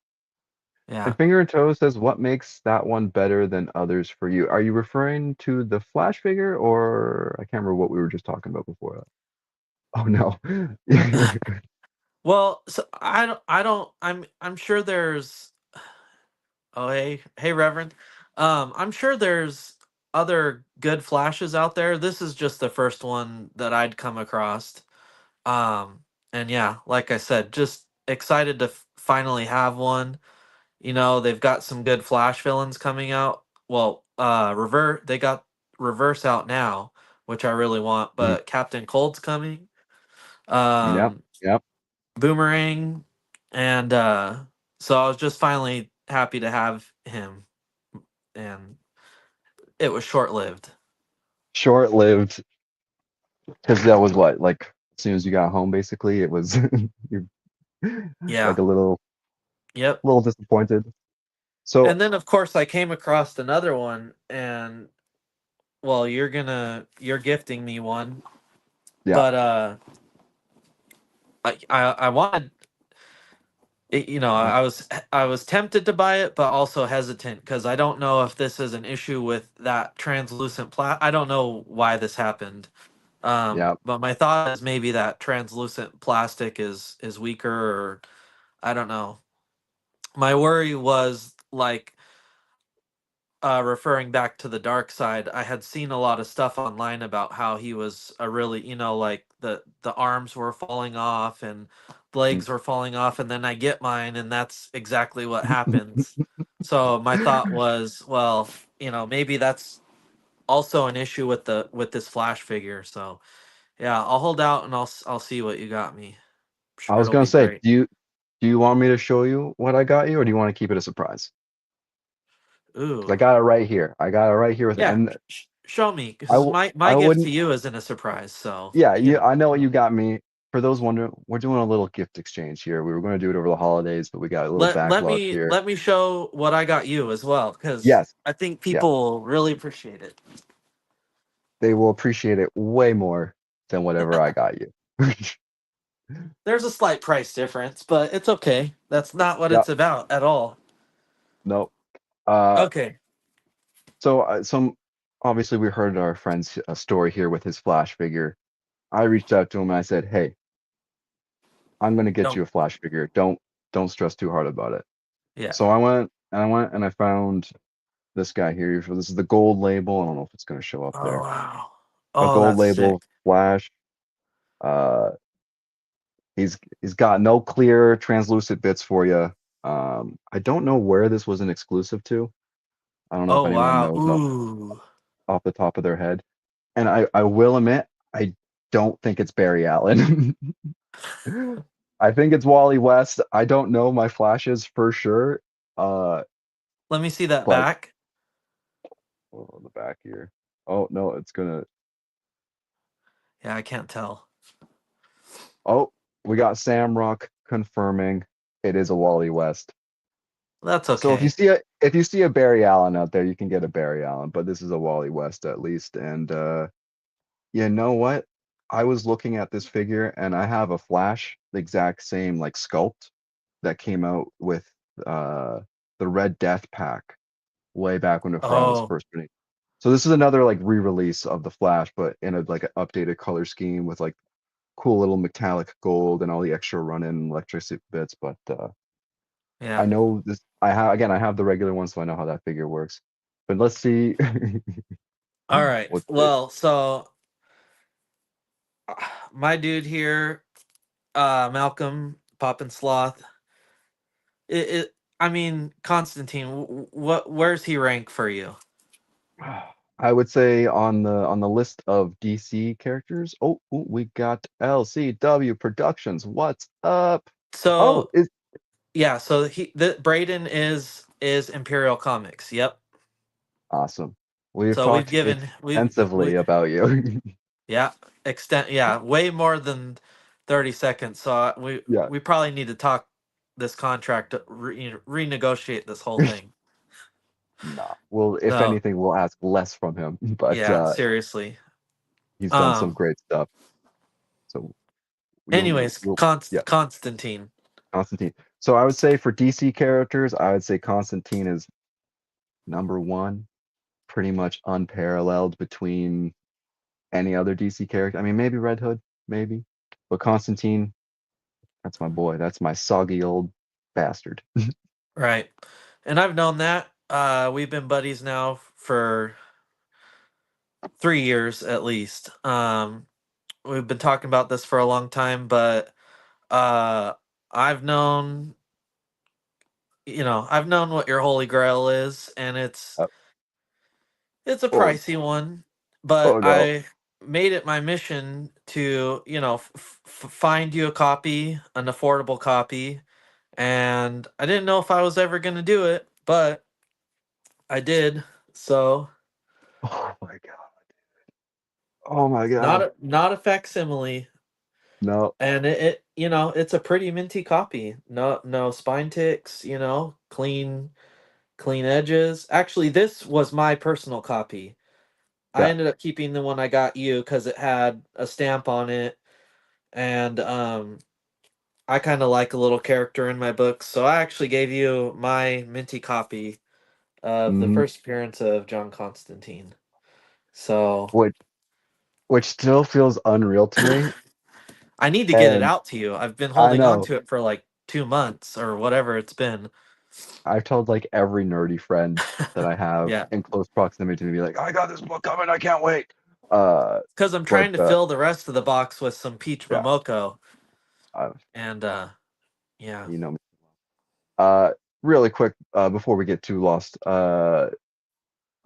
Yeah. And Finger and Toe says, what makes that one better than others for you? Are you referring to the Flash figure or I can't remember what we were just talking about before that. Oh no. Well, so I'm sure there's oh hey Reverend. I'm sure there's other good flashes out there. This is just the first one that I'd come across. And yeah, like I said, just excited to finally have one. They've got some good Flash villains coming out. Well, they got Reverse out now, which I really want, Mm, but Captain Cold's coming. yep, Um, yep. Boomerang, and so I was just finally happy to have him, and it was short lived. Short-lived because that was what, like as soon as you got home, basically, it was you're like Yeah. a little Yep. little disappointed. So And then of course I came across another one, and well, you're gifting me one, yeah, but I wanted you know, I was tempted to buy it, but also hesitant because I don't know if this is an issue with that translucent I don't know why this happened. Yeah. But my thought is maybe that translucent plastic is weaker, or I don't know. My worry was like referring back to the dark side. I had seen a lot of stuff online about how he was a really, like the arms were falling off and Mm. legs were falling off, and then I get mine, and that's exactly what happens. So my thought was, well, maybe that's also an issue with this Flash figure. So yeah, I'll hold out and I'll see what you got me. I was It'll gonna be say, great. do you want me to show you what I got you, or do you want to keep it a surprise? Because I Ooh, got it right here. I got it right here with, yeah. and Show me, I because w- my I gift to wouldn't. you isn't a surprise. So Yeah, I know what you got me. For those wondering, we're doing a little gift exchange here. We were going to do it over the holidays, but we got a little let backlog me here. let me show what I got you as well, because Yes, I think yeah, people really appreciate it. they will appreciate it way more than whatever I got you. There's a slight price difference, but it's okay. That's not what Yep, it's about at all. no. Uh, Okay. some obviously we heard our friend's story here with his Flash figure. I reached out to him and I said, "Hey, I'm gonna get Don't. you a Flash figure. Don't stress too hard about it." Yeah. So I went and I found this guy here. So this is the gold label. I don't know if it's gonna show up Oh there. wow. A Oh, gold that's label sick. Flash. Uh, he's got no clear translucent bits for you. I don't know where this was an exclusive to. I don't know if Oh anyone wow. knows Ooh. off the top of their head. And I will admit, I don't think it's Barry Allen. I think it's Wally West. I don't know my flashes for sure. Uh, Let me see that but back. on the back here. Oh no, it's gonna. Yeah, I can't tell. Oh, we got Sam Rock confirming it is a Wally West. That's So okay. if you see a Barry Allen out there, you can get a Barry Allen, but this is a Wally West at least. And you know what? I was looking at this figure and I have a Flash, the exact same like sculpt that came out with uh the Red Death pack way back when the Frown was Oh, first printing. So this is another like re-release of the Flash, but in a like an updated color scheme with like cool little metallic gold and all the extra run-in electricity bits. But yeah. I know this. I have the regular one, so I know how that figure works. But let's see All right. what the Well, so my dude here, Malcolm Poppin Sloth. I mean, Constantine. Where's he rank for you? I would say on the list of DC characters. Oh, ooh, we got LCW Productions. What's up? Oh, So it's yeah, so the Braden is Imperial Comics. Yep. awesome. We've So we've talked given we extensively about you. yeah, extent, yeah, way more than 30 seconds. So Yeah. we probably need to talk this contract, renegotiate this whole thing. Nah. Well, if No, anything, we'll ask less from him, but yeah, seriously. he's done some Um. great stuff. So Anyways, we'll yeah, Constantine. Constantine. So I would say for DC characters, I would say Constantine is number one, pretty much unparalleled between any other DC character. I mean, maybe Red Hood, maybe, but Constantine, that's my boy. That's my soggy old bastard. Right. And I've known that. We've been buddies now for 3 years at least. We've been talking about this for a long time, but uh, I've known, I've known what your holy grail is, and it's Uh, it's a oh, pricey one, but oh no. I made it my mission to, find you a copy, an affordable copy, and I didn't know if I was ever going to do it, but I did. So Oh my god. Oh my not god. not a facsimile, No. and it's a pretty minty copy. No spine ticks, clean edges. Actually, this was my personal copy. I Yeah. ended up keeping the one I got you because it had a stamp on it, and I kind of like a little character in my books, so I actually gave you my minty copy of the Hmm. first appearance of John Constantine. So Which still feels unreal to me. I need to get it And out to you. I've been I holding on know to it for like 2 months or whatever it's been. I've told like every nerdy friend that I have Yeah, in close proximity to me, be like, I got this book coming, I can't wait. Uh, because I'm but trying to fill the rest of the box with some Peach yeah, Momoko, uh, and yeah, you know me. Uh, Really quick, before we get too lost,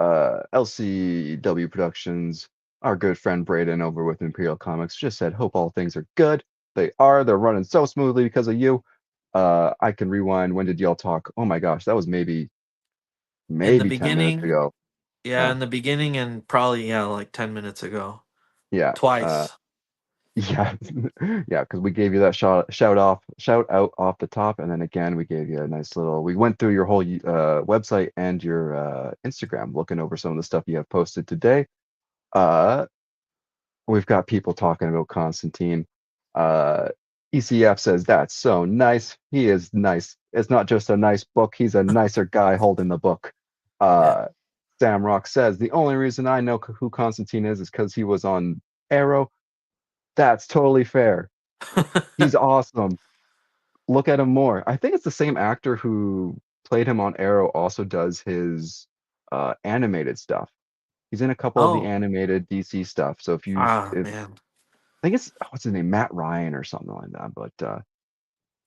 LCW Productions, our good friend Braden over with Imperial Comics just said, hope all things are good. They are. They're running so smoothly because of you. I can rewind. When did y'all talk? Oh my gosh, that was in the maybe 10 minutes beginning, ago. yeah, Yeah, in the beginning, and probably yeah, like 10 minutes ago, yeah. twice. Yeah, yeah, because we gave you that shout out off the top, and then again we gave you a nice little. We went through your whole website and your Instagram, looking over some of the stuff you have posted today. Uh, we've got people talking about Constantine. Uh, ECF says that's so nice. He is nice. It's not just a nice book. He's a nicer guy holding the book. Yeah. Uh, Sam Rock says the only reason I know who Constantine is because he was on Arrow. That's totally fair. He's awesome. Look at him more. I think it's the same actor who played him on Arrow also does his animated stuff. He's in a couple of the Oh, animated DC stuff. So ah, if man. I think it's what's his name, Matt Ryan or something like that. But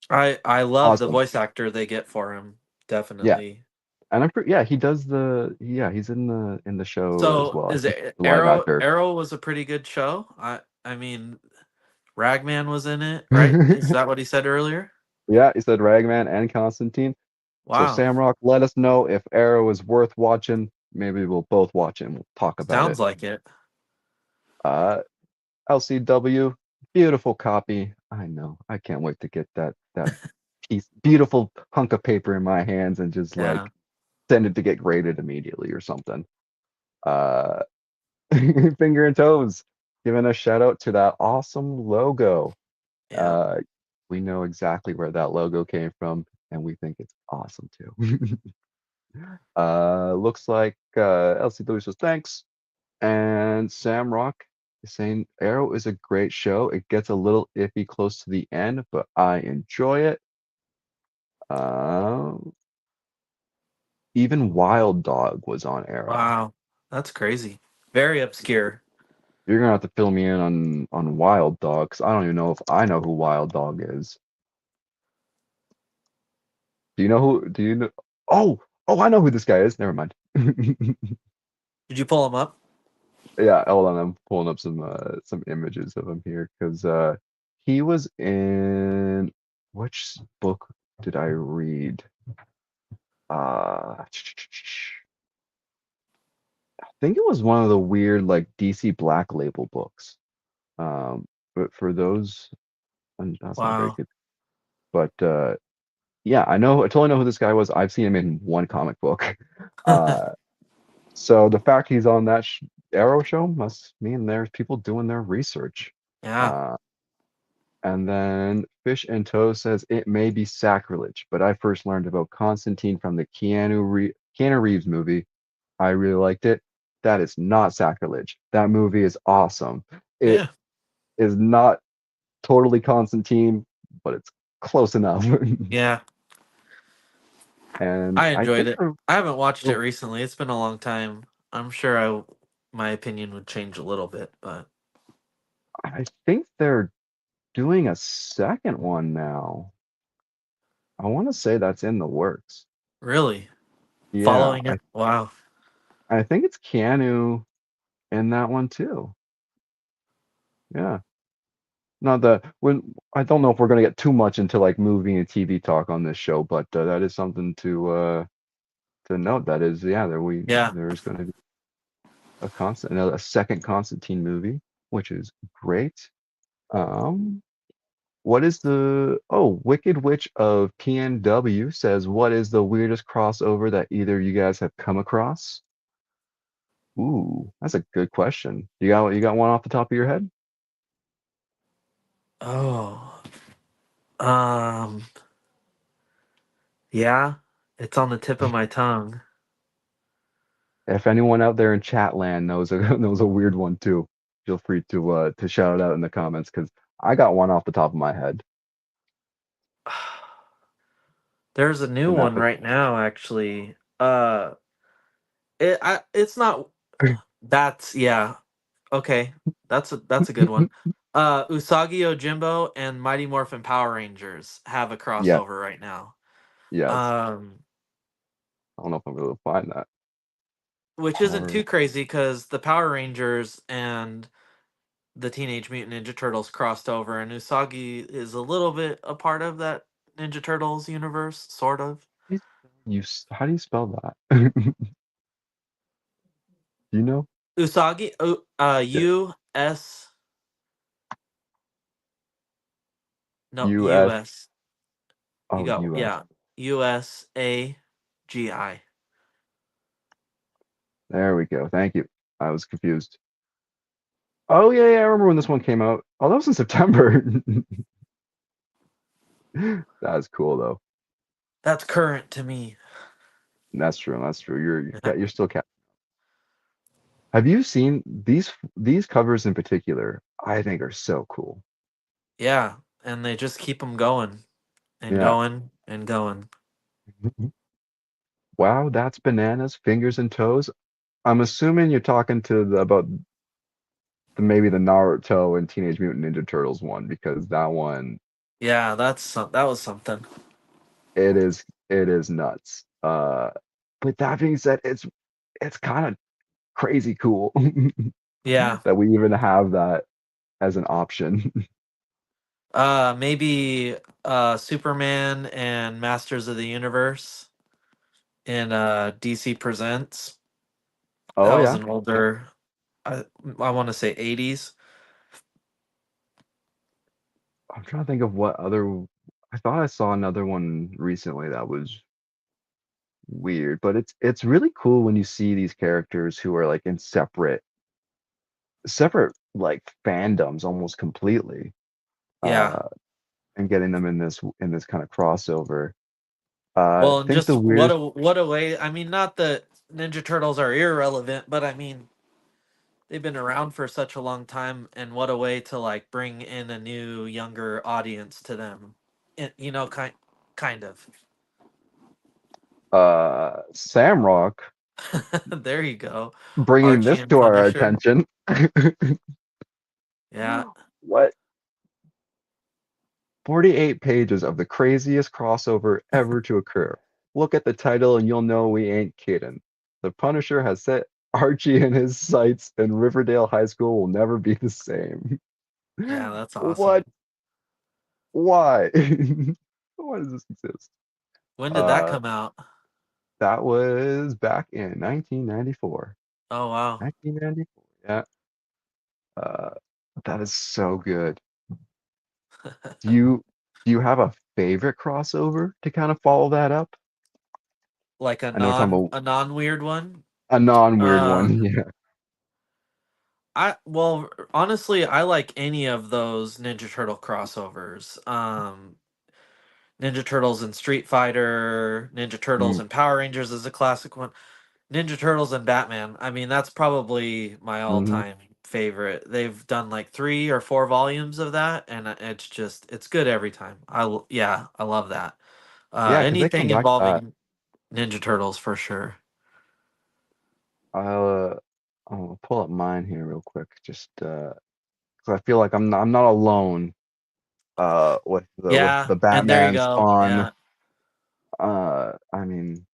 I love the awesome. voice actor they get for him. Yeah. Definitely. And I'm pretty, yeah, he does he's in the show as So well. I is think it the live Arrow? actor. Arrow was a pretty good show. I mean, Ragman was in it, right? Is that what he said earlier? Yeah, he said Ragman and Constantine. So Wow, Samrock, let us know if Arrow is worth watching. Maybe we'll both watch it and we'll talk about sounds it. like it. Uh, LCW, beautiful copy. I know. I can't wait to get that piece, beautiful hunk of paper in my hands and just Yeah, like send it to get graded immediately or something. Uh, Finger and Toes, giving a shout out to that awesome logo. yeah. Uh, we know exactly where that logo came from, and we think it's awesome too. Looks like LCW says thanks. And Sam Rock is saying Arrow is a great show. It gets a little iffy close to the end, but I enjoy it. Um, Even Wild Dog was on Arrow. Wow, that's crazy. Very obscure. You're gonna have to fill me in on Wild Dog, 'cause I don't even know if I know who Wild Dog is. Do you know who? Do you know? Oh, oh, I know who this guy is. Never mind. Did you pull him up? Yeah, hold on. I'm pulling up some images of him here because he was in which book did I read? I think it was one of the weird like DC Black Label books. But for those, and that's not very Wow. good. But yeah, I totally know who this guy was. I've seen him in one comic book. Uh, so the fact he's on that Arrow show must mean there's people doing their research. Yeah. Uh, And then Fish and Toe says it may be sacrilege, but I first learned about Constantine from the Keanu Reeves movie. I really liked it. That is not sacrilege. That movie is awesome. It Yeah. is not totally Constantine, but it's close enough. Yeah. And I I enjoyed think it. I haven't watched it oh, recently. It's been a long time. I'm sure my opinion would change a little bit, but I think they're doing a second one now. I want to say that's in the works. really Yeah, following it. Wow. I think it's Keanu in that one too. Yeah. Not that when I don't know if we're gonna get too much into like movie and TV talk on this show, but that is something to note. That is, yeah, Yeah. there is going to be a second Constantine movie, which is great. Um, what is the Wicked Witch of PNW says, what is the weirdest crossover that either you guys have come across? Ooh, that's a good question. You got one off the top of your head? Oh. Um, yeah, it's on the tip of my tongue. If anyone out there in chat land knows a knows a weird one too, feel free to shout it out in the comments because I got one off the top of my head. There's a new And one right now, actually. It's not. That's yeah. Okay, that's a good one. Usagi Yojimbo and Mighty Morphin Power Rangers have a yeah, crossover right now. yes. Um, I don't know if I'm able to find that. which isn't Power. too crazy because the Power Rangers and the Teenage Mutant Ninja Turtles crossed over, and Usagi is a little bit a part of that Ninja Turtles universe, sort of. How do you spell that? Do you know? Usagi, Yeah. U-S, no, U.S. U-S. You Oh, got, U.S. yeah, U-S-A-G-I. There we go. Thank you. I was confused. Oh yeah, yeah. I remember when this one came out. Oh, that was in September. That's cool though. That's current to me. That's true. That's true. Yeah. You're still cat. Have you seen these covers in particular? I think are so cool. Yeah, and they just keep them going and Yeah. going and going. Wow, that's bananas, fingers and toes. I'm assuming you're talking about maybe the Naruto and Teenage Mutant Ninja Turtles one because that one Yeah, that was something. it is nuts. But that being said, it's kind of crazy cool Yeah. that we even have that as an option. Maybe Superman and Masters of the Universe in DC Presents. That Oh was yeah, an yeah. older I want to say 80s. I'm trying to think of what other. I thought I saw another one recently that was weird, but it's really cool when you see these characters who are like in separate like fandoms almost completely, Yeah. uh, and getting them in this kind of crossover. I Well, and think the just weirdest. what a way. I mean, not that Ninja Turtles are irrelevant, but I mean, they've been around for such a long time, and what a way to like bring in a new younger audience to them. You know, kind of. Samrock There you go. bringing Archie this and to our Punisher. attention. Yeah. What? 48 pages of the craziest crossover ever to occur. Look at the title and you'll know we ain't kidding. The Punisher has set Archie in his sights, and Riverdale High School will never be the same. Yeah, that's What? awesome. Why? Why does this exist? When did that Uh, come out? that was back in 1994. Oh wow. 1994. Yeah. Uh, that is so good. Do you do you have a favorite crossover to kind of follow that up? Like I know we're talking about a non weird one. a non-weird one. Um Yeah. I well honestly I like any of those Ninja Turtle crossovers. Ninja Turtles and Street Fighter, Ninja Turtles Mm, and Power Rangers is a classic one. Ninja Turtles and Batman. I mean, that's probably my hmm all-time favorite. They've done like 3 or 4 volumes of that, and it's good every time. Yeah, I love that. Yeah, because they come Anything back to that. involving Ninja Turtles for sure. I'll I'll pull up mine here real quick, just 'cause I feel like I'm not alone with Yeah, the and there you Batman go. Spawn. Yeah, I mean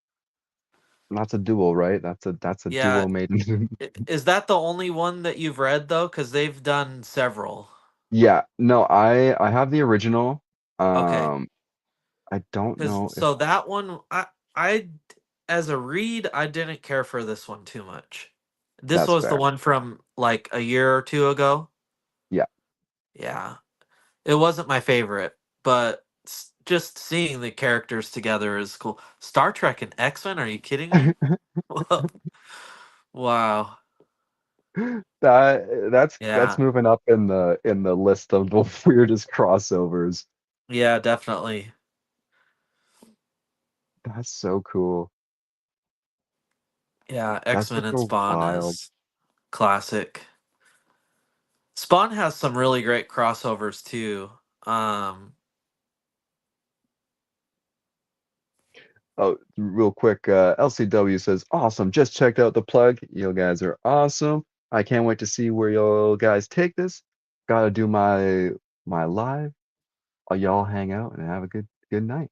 that's a duo, right? That's a yeah. duo made in Is that the only one that you've read though? Because they've done several. Yeah, no, I have the original. Okay. Um I don't Because know if so that one, I as a read, I didn't care for this one too much. This that's was the fair. one from like a year or two ago. Yeah. Yeah, it wasn't my favorite, but just seeing the characters together is cool. Star Trek and X Men? Are you kidding me? Wow. That's Yeah, moving up in the list of the weirdest crossovers. Yeah, definitely. That's so cool. Yeah, That's X-Men such and a Spawn wild. is classic. Spawn has some really great crossovers too. Um, Oh, real quick, LCW says, awesome. Just checked out the plug. You guys are awesome. I can't wait to see where you guys take this. Gotta do my live. Y'all hang out and have a good night.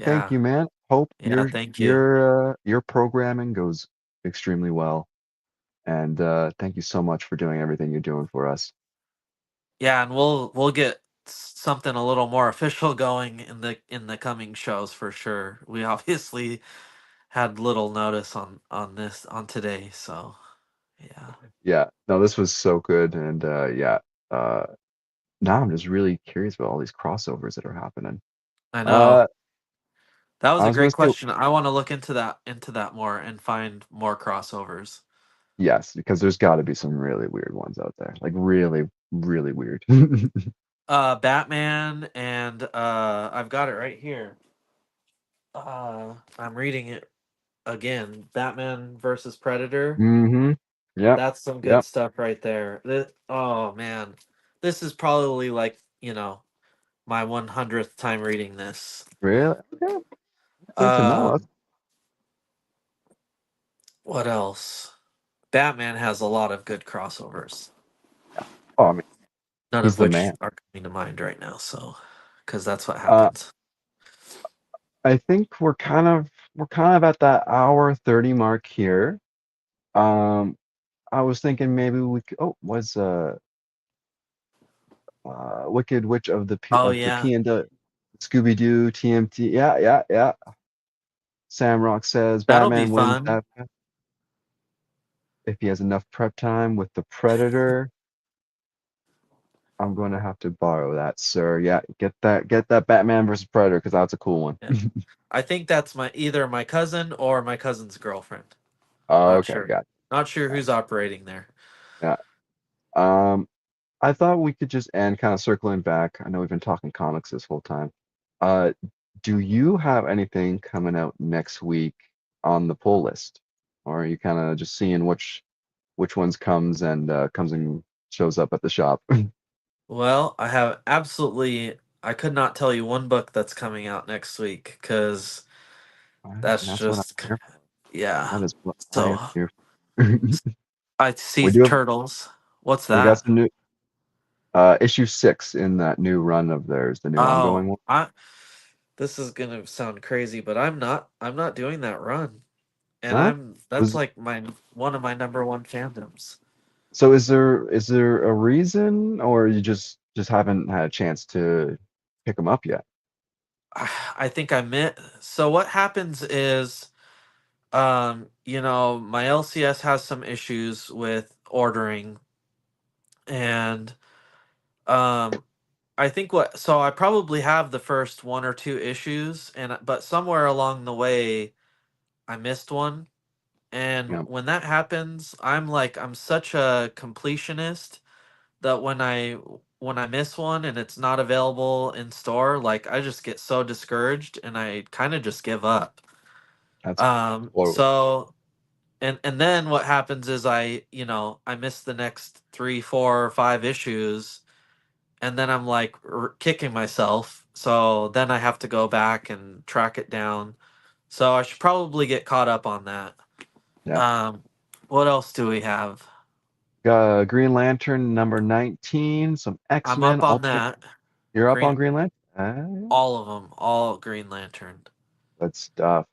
Thank yeah, you, man. Hope yeah. Thank you. your programming goes extremely well. And thank you so much for doing everything you're doing for us. Yeah, and we'll get something a little more official going in the coming shows for sure. We obviously had little notice on this on today, so yeah. Yeah, no, this was so good. And yeah, uh, now I'm just really curious about all these crossovers that are happening. I know. Uh, That was I a was gonna great say question. I want to look into that more and find more crossovers. yes, because there's got to be some really weird ones out there, like really, really weird. Batman and I've got it right here. I'm reading it again. Batman versus Predator. Mm-hmm. Yep. That's some good Yep. stuff right there. Oh man. This is probably like, my 100th time reading this. Really? Okay. Good to know. Um what else? Batman has a lot of good crossovers, Oh, I mean, none he's of the which man. are coming to mind right now, so cuz that's what Uh, happens. I think we're kind of at that hour 30 mark here. Um, I was thinking maybe we could, oh, was Wicked Witch of Oh the yeah. P and Scooby Doo TMT. Yeah, yeah, yeah. Samrock says That'll be Batman wins fun. that if he has enough prep time with the Predator. I'm going to have to borrow that, sir. Yeah, get that Batman versus Predator because that's a cool one. Yeah. I think that's my either my cousin or my cousin's girlfriend. Oh, Not okay, sure. got Not sure it. who's operating there. Yeah. I thought we could just end kind of circling back. I know we've been talking comics this whole time. Uh, do you have anything coming out next week on the pull list, or are you kind of just seeing which ones comes and shows up at the shop? Well, I have absolutely. I could not tell you one book that's coming out next week because Alright, that's that's what I'm just, here. yeah. That is what I So am here for. I see We do have turtles. What's we got that? some new issue 6 in that new run of theirs, the new Oh, ongoing one. I. This is gonna sound crazy, but I'm not. I'm not doing that run, and Huh? I'm. That's Was like my one of my number one fandoms. so is there a reason, or you just haven't had a chance to pick them up yet? I think I meant. So what happens is, my LCS has some issues with ordering, and um, I think what. So I probably have the first one or two issues, but somewhere along the way, I missed one. And Yeah, when that happens, I'm such a completionist that when I miss one and it's not available in store, like I just get so discouraged and I kind of just give up. that's totally. So and then what happens is I miss the next 3, 4, or 5 issues, and then I'm like kicking myself. So then I have to go back and track it down. So I should probably get caught up on that. Yeah. Um, what else do we have? Green Lantern number 19, some I'm X-Men up on Ultimate. that. You're up on Green, Green Lantern? all of them, all Green Lantern. Good stuff.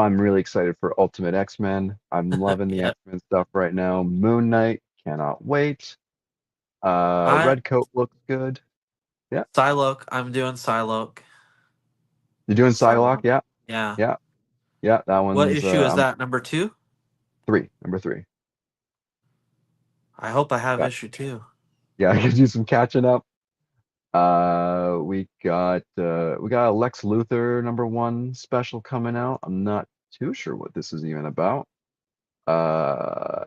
I'm really excited for Ultimate X-Men. I'm loving the Yeah, X-Men stuff right now. Moon Knight, cannot wait. I Red Coat looks good. Yeah. Psylocke. I'm doing Psylocke. You're doing Psylocke? So Yeah. yeah. Yeah. Yeah. That What one's issue is I'm that? Number two? number three. I hope I have Got issue two. yeah, I could do some catching up. We got a Lex Luthor number one special coming out. I'm not too sure what this is even about. Uh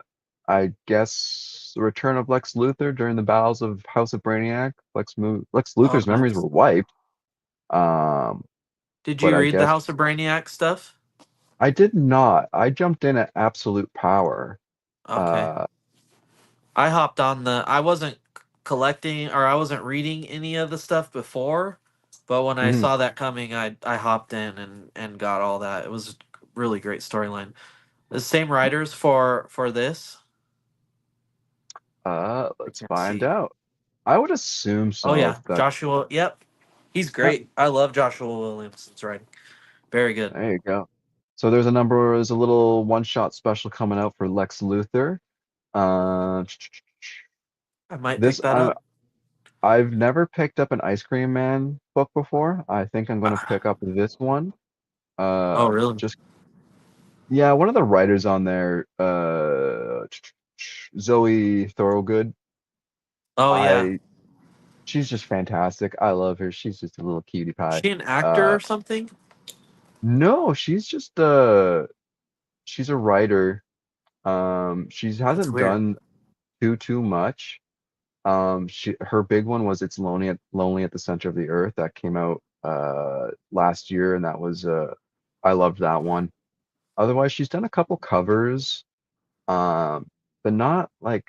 I guess the return of Lex Luthor during the battles of House of Brainiac. Lex Oh, Luthor's memories nice. were wiped. Um, Did but you I read the guess House of Brainiac stuff? I did not. I jumped in at Absolute Power. Okay. Uh, I hopped on the. I wasn't collecting or I wasn't reading any of the stuff before, but when I mhm. saw that coming, I hopped in and got all that. It was a really great storyline. The same writers for this. I Let's can't find see. out. I would assume Oh so. yeah, That Joshua. Yep, he's yeah, great. I love Joshua Williamson's writing. Very good. there you go. So there's a little one-shot special coming out for Lex Luthor. Uh, I might pick this that up. I've never picked up an Ice Cream Man book before. I think I'm gonna Ah, pick up this one. oh really? Just yeah, one of the writers on there, Zoe Thorogood. Oh yeah. I She's just fantastic. I love her. She's just a little cutie pie. She an actor Uh, or something? no, she's a writer. She That's hasn't weird. done too much. Her big one was It's Lonely at the Center of the Earth that came out last year, and that was I loved that one. Otherwise, she's done a couple covers, um, but not like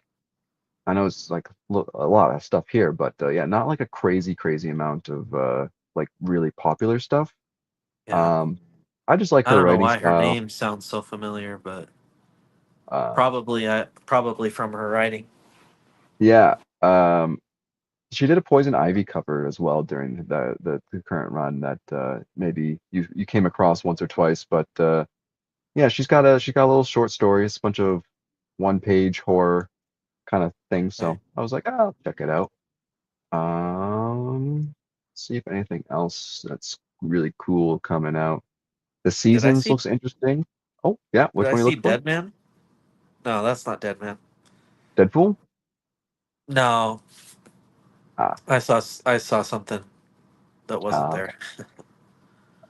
I know it's like a lot of stuff here, but yeah, not like a crazy amount of like really popular stuff. Yeah. Um, I just like I her don't know writing why her style. name sounds so familiar, but Uh, probably from her writing. yeah, she did a Poison Ivy cover as well during the current run that maybe you came across once or twice, but yeah, she's got a little short stories, a bunch of one-page horror kind of things. Okay. So I was like, oh, I'll check it out. See if anything else that's really cool coming out. The Did I Seasons see looks interesting. Oh, yeah, did which I one are you see looking for? Dead Man? No, that's not Dead Man. Deadpool? No, Ah, I saw something that wasn't there. okay.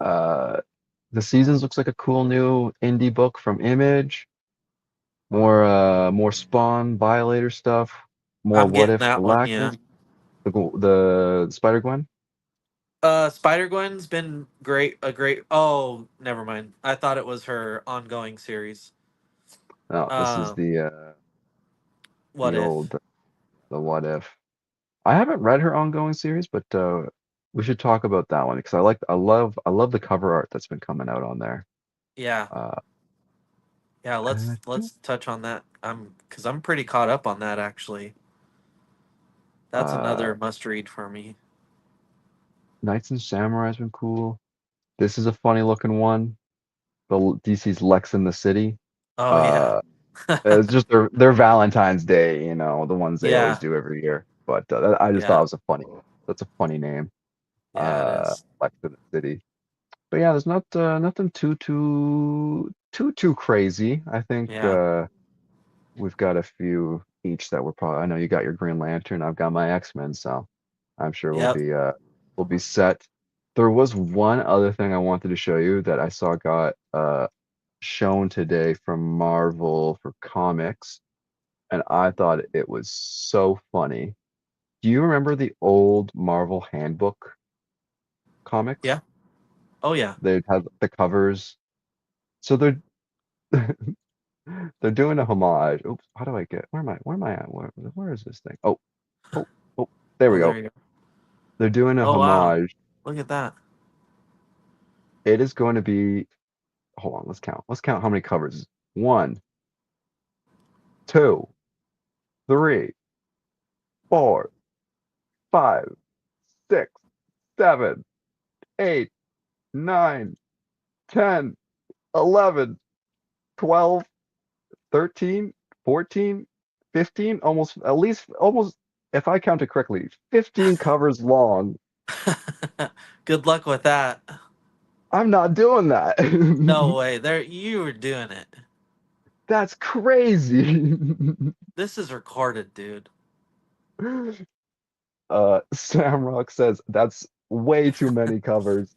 Uh, The Seasons looks like a cool new indie book from Image. More Spawn Violator stuff. More I'm What getting If that one, yeah. Galactus. The Spider Gwen. Spider Gwen's been great. A great. Oh, never mind. I thought it was her ongoing series. No, this is Um, the what if? old the What If. I haven't read her ongoing series, but we should talk about that one because I love the cover art that's been coming out on there. Yeah, Uh, yeah. Let's touch on that. I'm pretty caught up on that actually. That's uh, another must read for me. Knights and Samurai's been cool. This is a funny looking one. DC's Lex in the City. Oh yeah, Uh, it's just their Valentine's Day, the ones they always yeah, do every year. But I just thought yeah, it was that's a funny name. yeah. It is. Lex in the City. But yeah, there's not nothing too crazy. I think Yeah. we've got a few each that we're probably. I know you got your Green Lantern. I've got my X-Men, so I'm sure Yep. we'll be set. There was one other thing I wanted to show you that I saw got shown today from Marvel for comics, and I thought it was so funny. Do you remember the old Marvel Handbook comics? Yeah. Oh yeah. They had the covers. So they're doing a homage. Oops, how do I get? Where am I at? Where is this thing? Oh, oh, there we Oh, there go. you go. They're doing a Oh wow. homage. Look at that. It is going to be, hold on, let's count. Let's count how many covers. One, two, three, four, five, six, seven, eight, nine, 10, 11, 12, 13, 14, 15, almost at least almost if I counted correctly, 15 covers long. Good luck with that. I'm not doing that. No way. There you were doing it. That's crazy. This is recorded, dude. Samrock says that's way too many covers.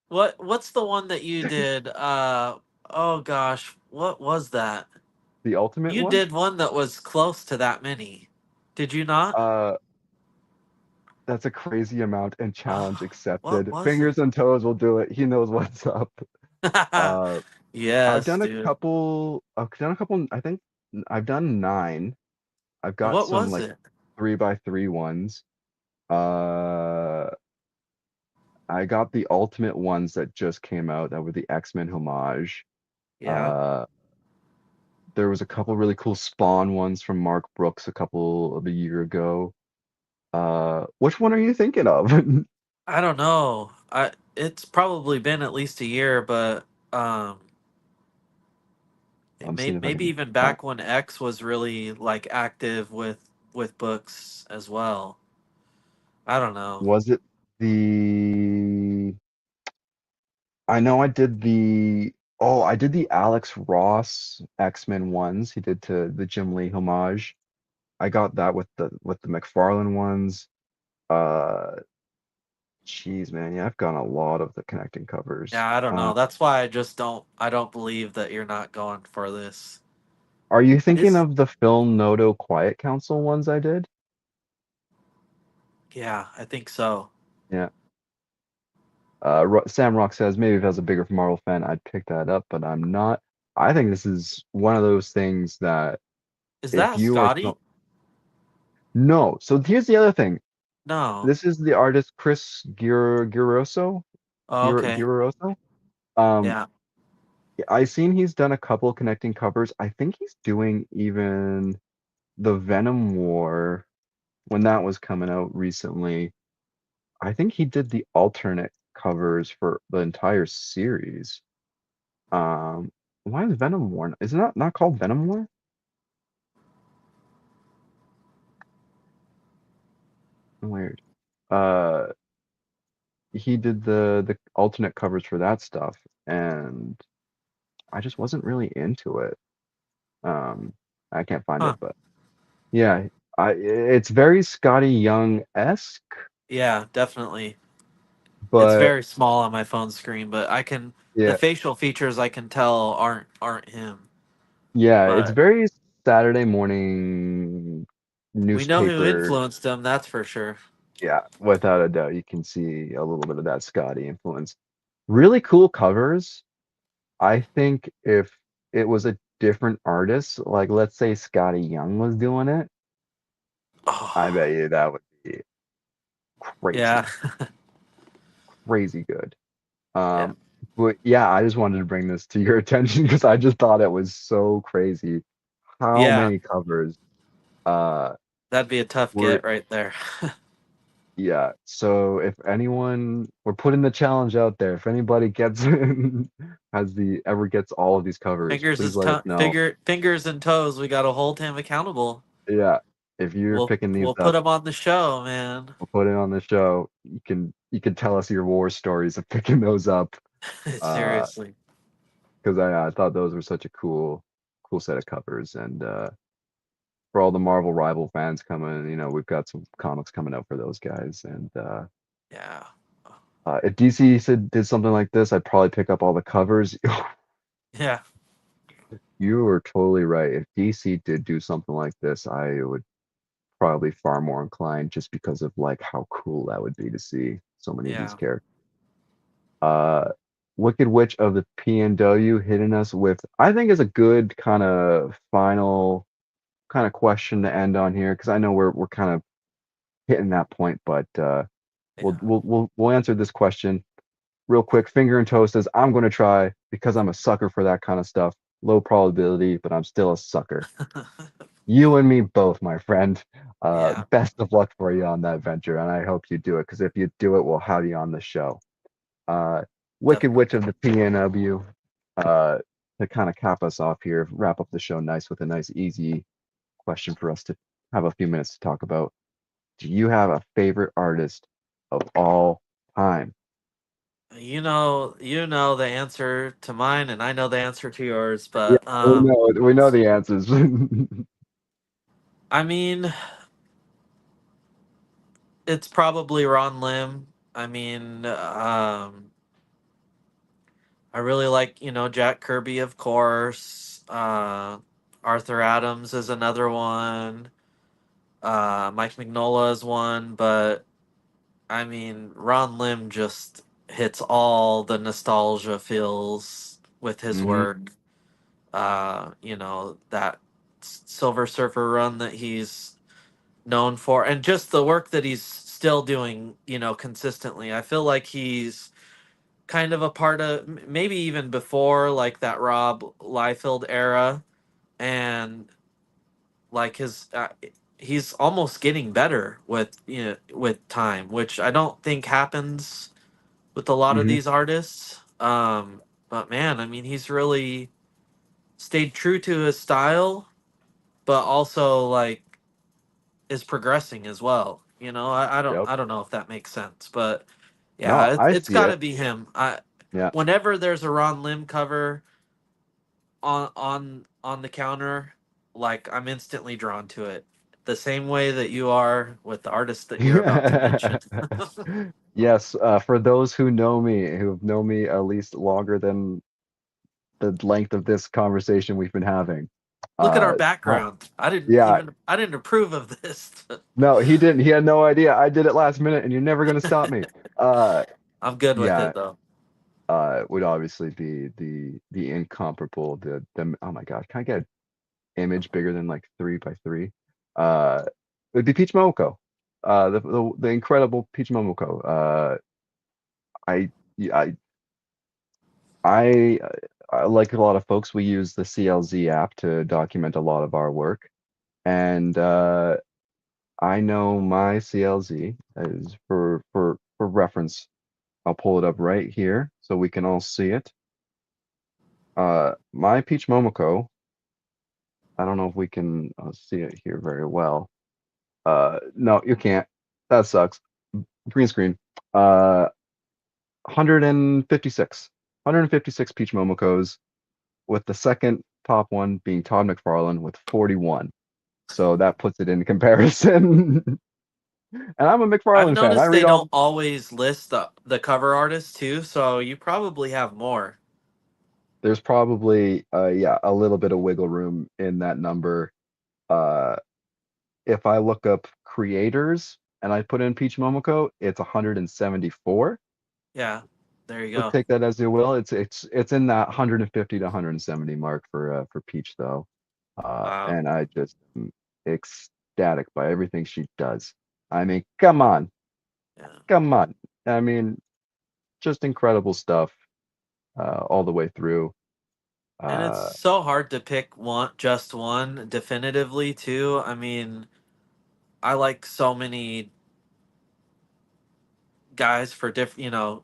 What's the one that you did? Oh gosh, what was that? The ultimate You one? did one that was close to that many. Did you not? Uh, that's a crazy amount and challenge What accepted. was it? Fingers and toes will do it. He knows what's up. Uh, I've Yes, done a dude. couple. I've done a couple. I think I've done 9. I've got What some was like it? 3x3 ones. Uh, I got the ultimate ones that just came out that were the X-Men homage. Yeah. Uh, there was a couple really cool Spawn ones from Mark Brooks a couple of a year ago. Which one are you thinking of? I don't know. It's probably been at least a year, but I'm seeing if I maybe can even find. back when X was really like active with books as well. I don't know. Was it the? I know I did the. Oh, I did the Alex Ross X-Men ones. He did to the Jim Lee homage. I got that with the McFarlane ones. Uh, Jeez, man, yeah, I've got a lot of the connecting covers. Yeah, I don't know. That's why I don't believe that you're not going for this. Are you thinking It's of the Phil Noto Quiet Council ones I did? yeah, I think so. Yeah. Sam Rock says maybe if I was a bigger Marvel fan, I'd pick that up, but I'm not. I think this is one of those things that Is if that you are Scotty? no. So here's the other thing. No. This is the artist Chris Giroso. Oh, okay. Giroso. Um, Yeah. I seen he's done a couple connecting covers. I think he's doing even the Venom War when that was coming out recently. I think he did the alternate covers for the entire series. Um, why is Venom War? Is it not called Venom War? Weird. Uh, he did the alternate covers for that stuff, and I just wasn't really into it. Um, I can't find it, Huh. but yeah, it's very Scotty Young-esque, Yeah, definitely. It's but very small on my phone screen, but the yeah, facial features I can tell aren't him. yeah, it's But very Saturday morning we know who newspaper. influenced him, that's for sure. Yeah, without a doubt, you can see a little bit of that Scotty influence. Really cool covers. I think if it was a different artist, like let's say Scotty Young was doing it, I Oh, bet you that would be yeah. crazy, crazy good. Yeah. Um, but yeah, I just wanted to bring this to your attention because I just thought it was so crazy how Yeah. many covers uh That'd be a tough were get right there. yeah. So if anyone we're putting the challenge out there, if anybody gets has the ever gets all of these covers, please let us know. Fingers and toes, we got to hold him accountable. Yeah. If you're picking these We'll put up, him on the show, man. we'll put it on the show. You can tell us your war stories of picking those up. Uh, Seriously. because I thought those were such a cool set of covers. And for all the Marvel rival fans coming, we've got some comics coming out for those guys. And Yeah. if DC did something like this, I'd probably pick up all the covers. Yeah. You are totally right. If DC did do something like this, I would probably far more inclined just because of like how cool that would be to see so many of these Yeah. characters. Uh, Wicked Witch of the PNW hitting us with, I think, is a good kind of final kind of question to end on here because I know we're kind of hitting that point, but we'll Yeah. we'll we'll we'll answer this question real quick. Finger and Toe says, "I'm going to try because I'm a sucker for that kind of stuff. Low probability, but I'm still a sucker." You and me both, my friend. Yeah. Best of luck for you on that venture, and I hope you do it because if you do it, we'll have you on the show. Uh, Wicked Witch Definitely. of the PNW, to kind of cap us off here, wrap up the show nice with a nice, easy question for us to have a few minutes to talk about. Do you have a favorite artist of all time? You know the answer to mine, and I know the answer to yours. Yeah, But we know the answers. I mean, it's probably Ron Lim. I mean, I really like Jack Kirby, of course. Arthur Adams is another one. Mike Mignola is one, but I mean, Ron Lim just hits all the nostalgia feels with his Hmm. work. That Silver Surfer run that he's known for, and just the work that he's still doing, consistently. I feel like he's kind of a part of maybe even before like that Rob Liefeld era, and like he's almost getting better with time, which I don't think happens with a lot of Hmm. these artists. But man, I mean, he's really stayed true to his style, but also like is progressing as well. Yep. I don't know if that makes sense, but No, yeah, I it's see got it. to be him. I Yeah. Whenever there's a Ron Lim cover on the counter, like I'm instantly drawn to it. The same way that you are with the artist that you're about to mention. Yes, for those who know me, who have known me at least longer than the length of this conversation we've been having. Look at our My, background. yeah, I didn't approve of this. no, he didn't. He had no idea. I did it last minute, and you're never gonna stop me. Uh, I'm good with yeah, it though. would obviously be the incomparable. The oh my God, can I get an image bigger than like 3 by 3? It would be Peach Momoko. The incredible Peach Momoko. I I I like a lot of folks, we use the CLZ app to document a lot of our work. And I know my CLZ is for reference. I'll pull it up right here so we can all see it. My Peach Momoko, I don't know if we can see it here very well. No, you can't. That sucks. Green screen. 156. 156 Peach Momokos, with the second top one being Todd McFarlane with 41. So that puts it in comparison. And I'm a I've McFarlane fan. I noticed read they all. don't always list the cover artist too, so you probably have more. There's probably yeah, a little bit of wiggle room in that number. Uh if I look up creators and I put in Peach Momoko, it's 174. Yeah, there you So go. take that as you will. It's in that 150 to 170 mark for Peach though. Wow. And I just am ecstatic by everything she does. I mean, come on. Yeah. Come on. I mean, just incredible stuff all the way through. And it's Uh, so hard to pick just one definitively too. I mean, I like so many guys for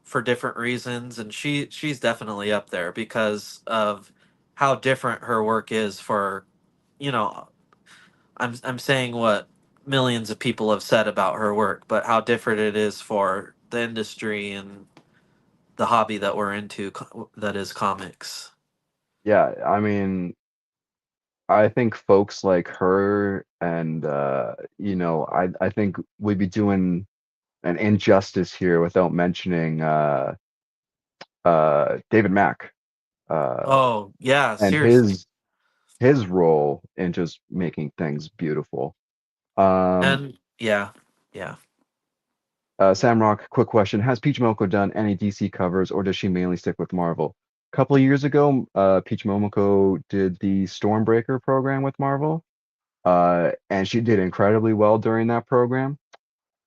for different reasons, and she's definitely up there because of how different her work is for, you know, I'm saying what millions of people have said about her work, but how different it is for the industry and the hobby that we're into, that is comics. yeah, I mean, I think folks like her and I think we'd be doing an injustice here without mentioning David Mack uh Oh yeah, and seriously. his role in just making things beautiful. Um, And yeah, yeah. Sam Rock, quick question. Has Peach Momoko done any DC covers or does she mainly stick with Marvel? A couple of years ago, Peach Momoko did the Stormbreaker program with Marvel, and she did incredibly well during that program.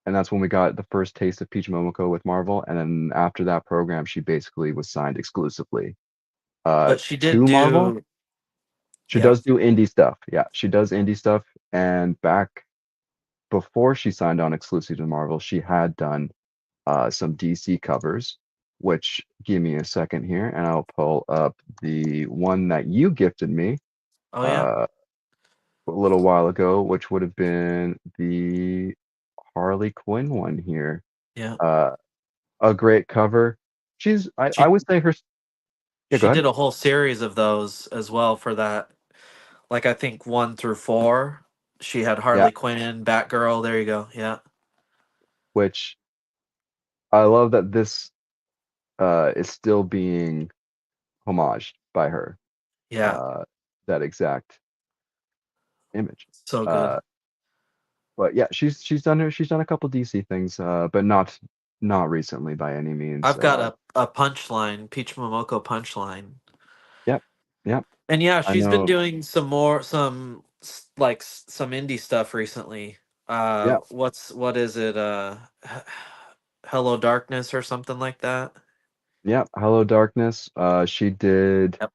And that's when we got the first taste of Peach Momoko with Marvel. And then after that program, she basically was signed exclusively But she did to Marvel. do, She yeah. does do indie stuff. Yeah, she does indie stuff. And back before she signed on exclusive to Marvel, she had done some DC covers, which give me a second here, and I'll pull up the one that you gifted me Oh yeah. uh, a little while ago, which would have been the Harley Quinn one here. Yeah. Uh, a great cover. I She would say her. Yeah, go she ahead. did a whole series of those as well for that. Like I think 1 through 4. She had Yeah, Harley Quinn, Batgirl. There you go. Yeah. which I love that this is still being homaged by her. Yeah. Uh, that exact. Image. So good. Uh, but yeah, she's done a couple DC things, but not recently by any means. I've got a punchline, Peach Momoko punchline. Yep, yep. And yeah, I she's been know. doing some indie stuff recently. Yep, What is it? Hello Darkness or something like that. yep. Hello Darkness. She did Yep.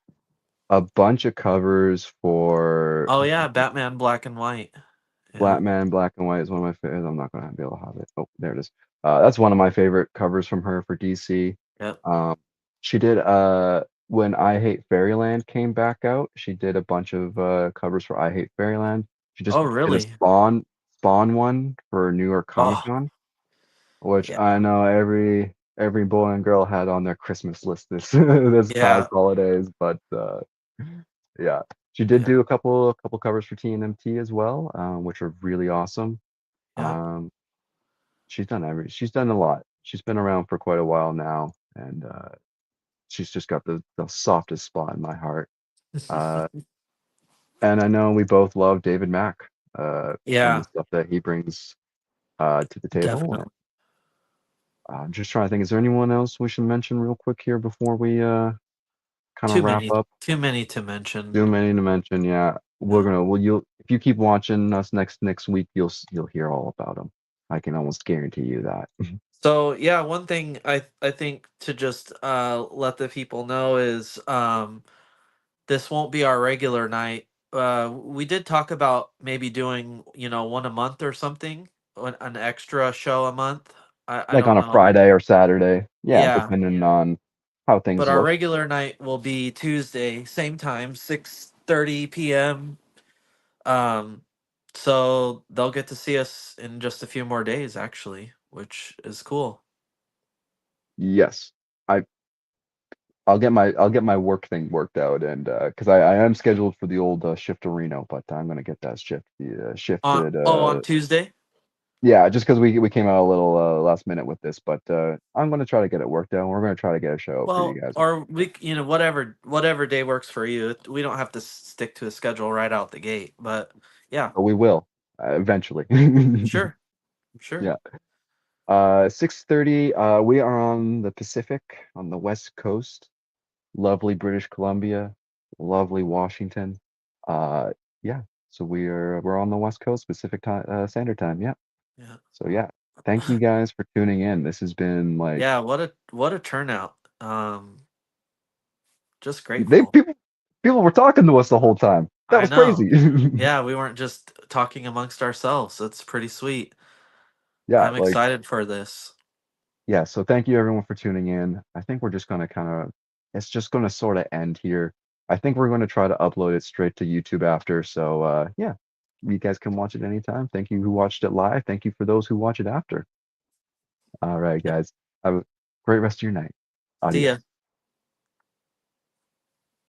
a bunch of covers for Oh yeah, Batman Black and White. Yeah. Batman Black and White is one of my favorites. I'm not gonna be able to have it. Oh, there it is. That's one of my favorite covers from her for DC. Yep. Um, she did when I Hate Fairyland came back out, she did a bunch of covers for I Hate Fairyland. She just Oh did a really? Spawn one for New York Comic Oh Con, which yeah. I know every boy and girl had on their Christmas list this this past Yeah. holidays, but yeah. She did Yeah. do a couple covers for TNMT as well, which are really awesome. Yep. Um, she's done a lot. She's been around for quite a while now, and she's just got the softest spot in my heart. Uh, and I know we both love David Mack, and the Yeah, stuff that he brings to the table. And definitely. I'm just trying to think, is there anyone else we should mention real quick here before we kind of wrap up? Too many to mention. Too many to mention. Yeah, Yeah. you'll if you keep watching us next week, you'll hear all about them. I can almost guarantee you that. So yeah, one thing I think to just let the people know is this won't be our regular night. We did talk about maybe doing, one a month or something, an extra show a month. I Like don't on a know. Friday or Saturday. Yeah, Yeah, depending on how but things our look. regular night will be Tuesday, same time, 6:30 p.m. Um, so they'll get to see us in just a few more days, actually, which is cool. Yes. I I'll get my work thing worked out, and because I am scheduled for the old shift to Reno, but I'm gonna get that shifted. On Tuesday. Yeah, just because we came out a little last minute with this, but I'm gonna try to get it worked out. We're gonna try to get a show for you Well, guys. or whatever day works for you. We don't have to stick to a schedule right out the gate, but yeah, But we will eventually. sure, sure. Yeah. 6:30. We are on the Pacific, on the West Coast. Lovely British Columbia, lovely Washington. Uh, yeah. So we're on the West Coast, Pacific time, Standard Time. Yeah. Yeah. So yeah, thank you guys for tuning in. This has been like Yeah, what a turnout. Just they grateful. people were talking to us the whole time. That I was know. crazy. Yeah, we weren't just talking amongst ourselves. It's pretty sweet. Yeah, I'm like excited for this. yeah. So thank you everyone for tuning in. I think we're just gonna kind of it's just gonna sort of end here. I think we're going to try to upload it straight to YouTube after. So yeah, you guys can watch it anytime. Thank you who watched it live. Thank you for those who watch it after. All right, Yep. guys. Have a great rest of your night. See ya. Adios.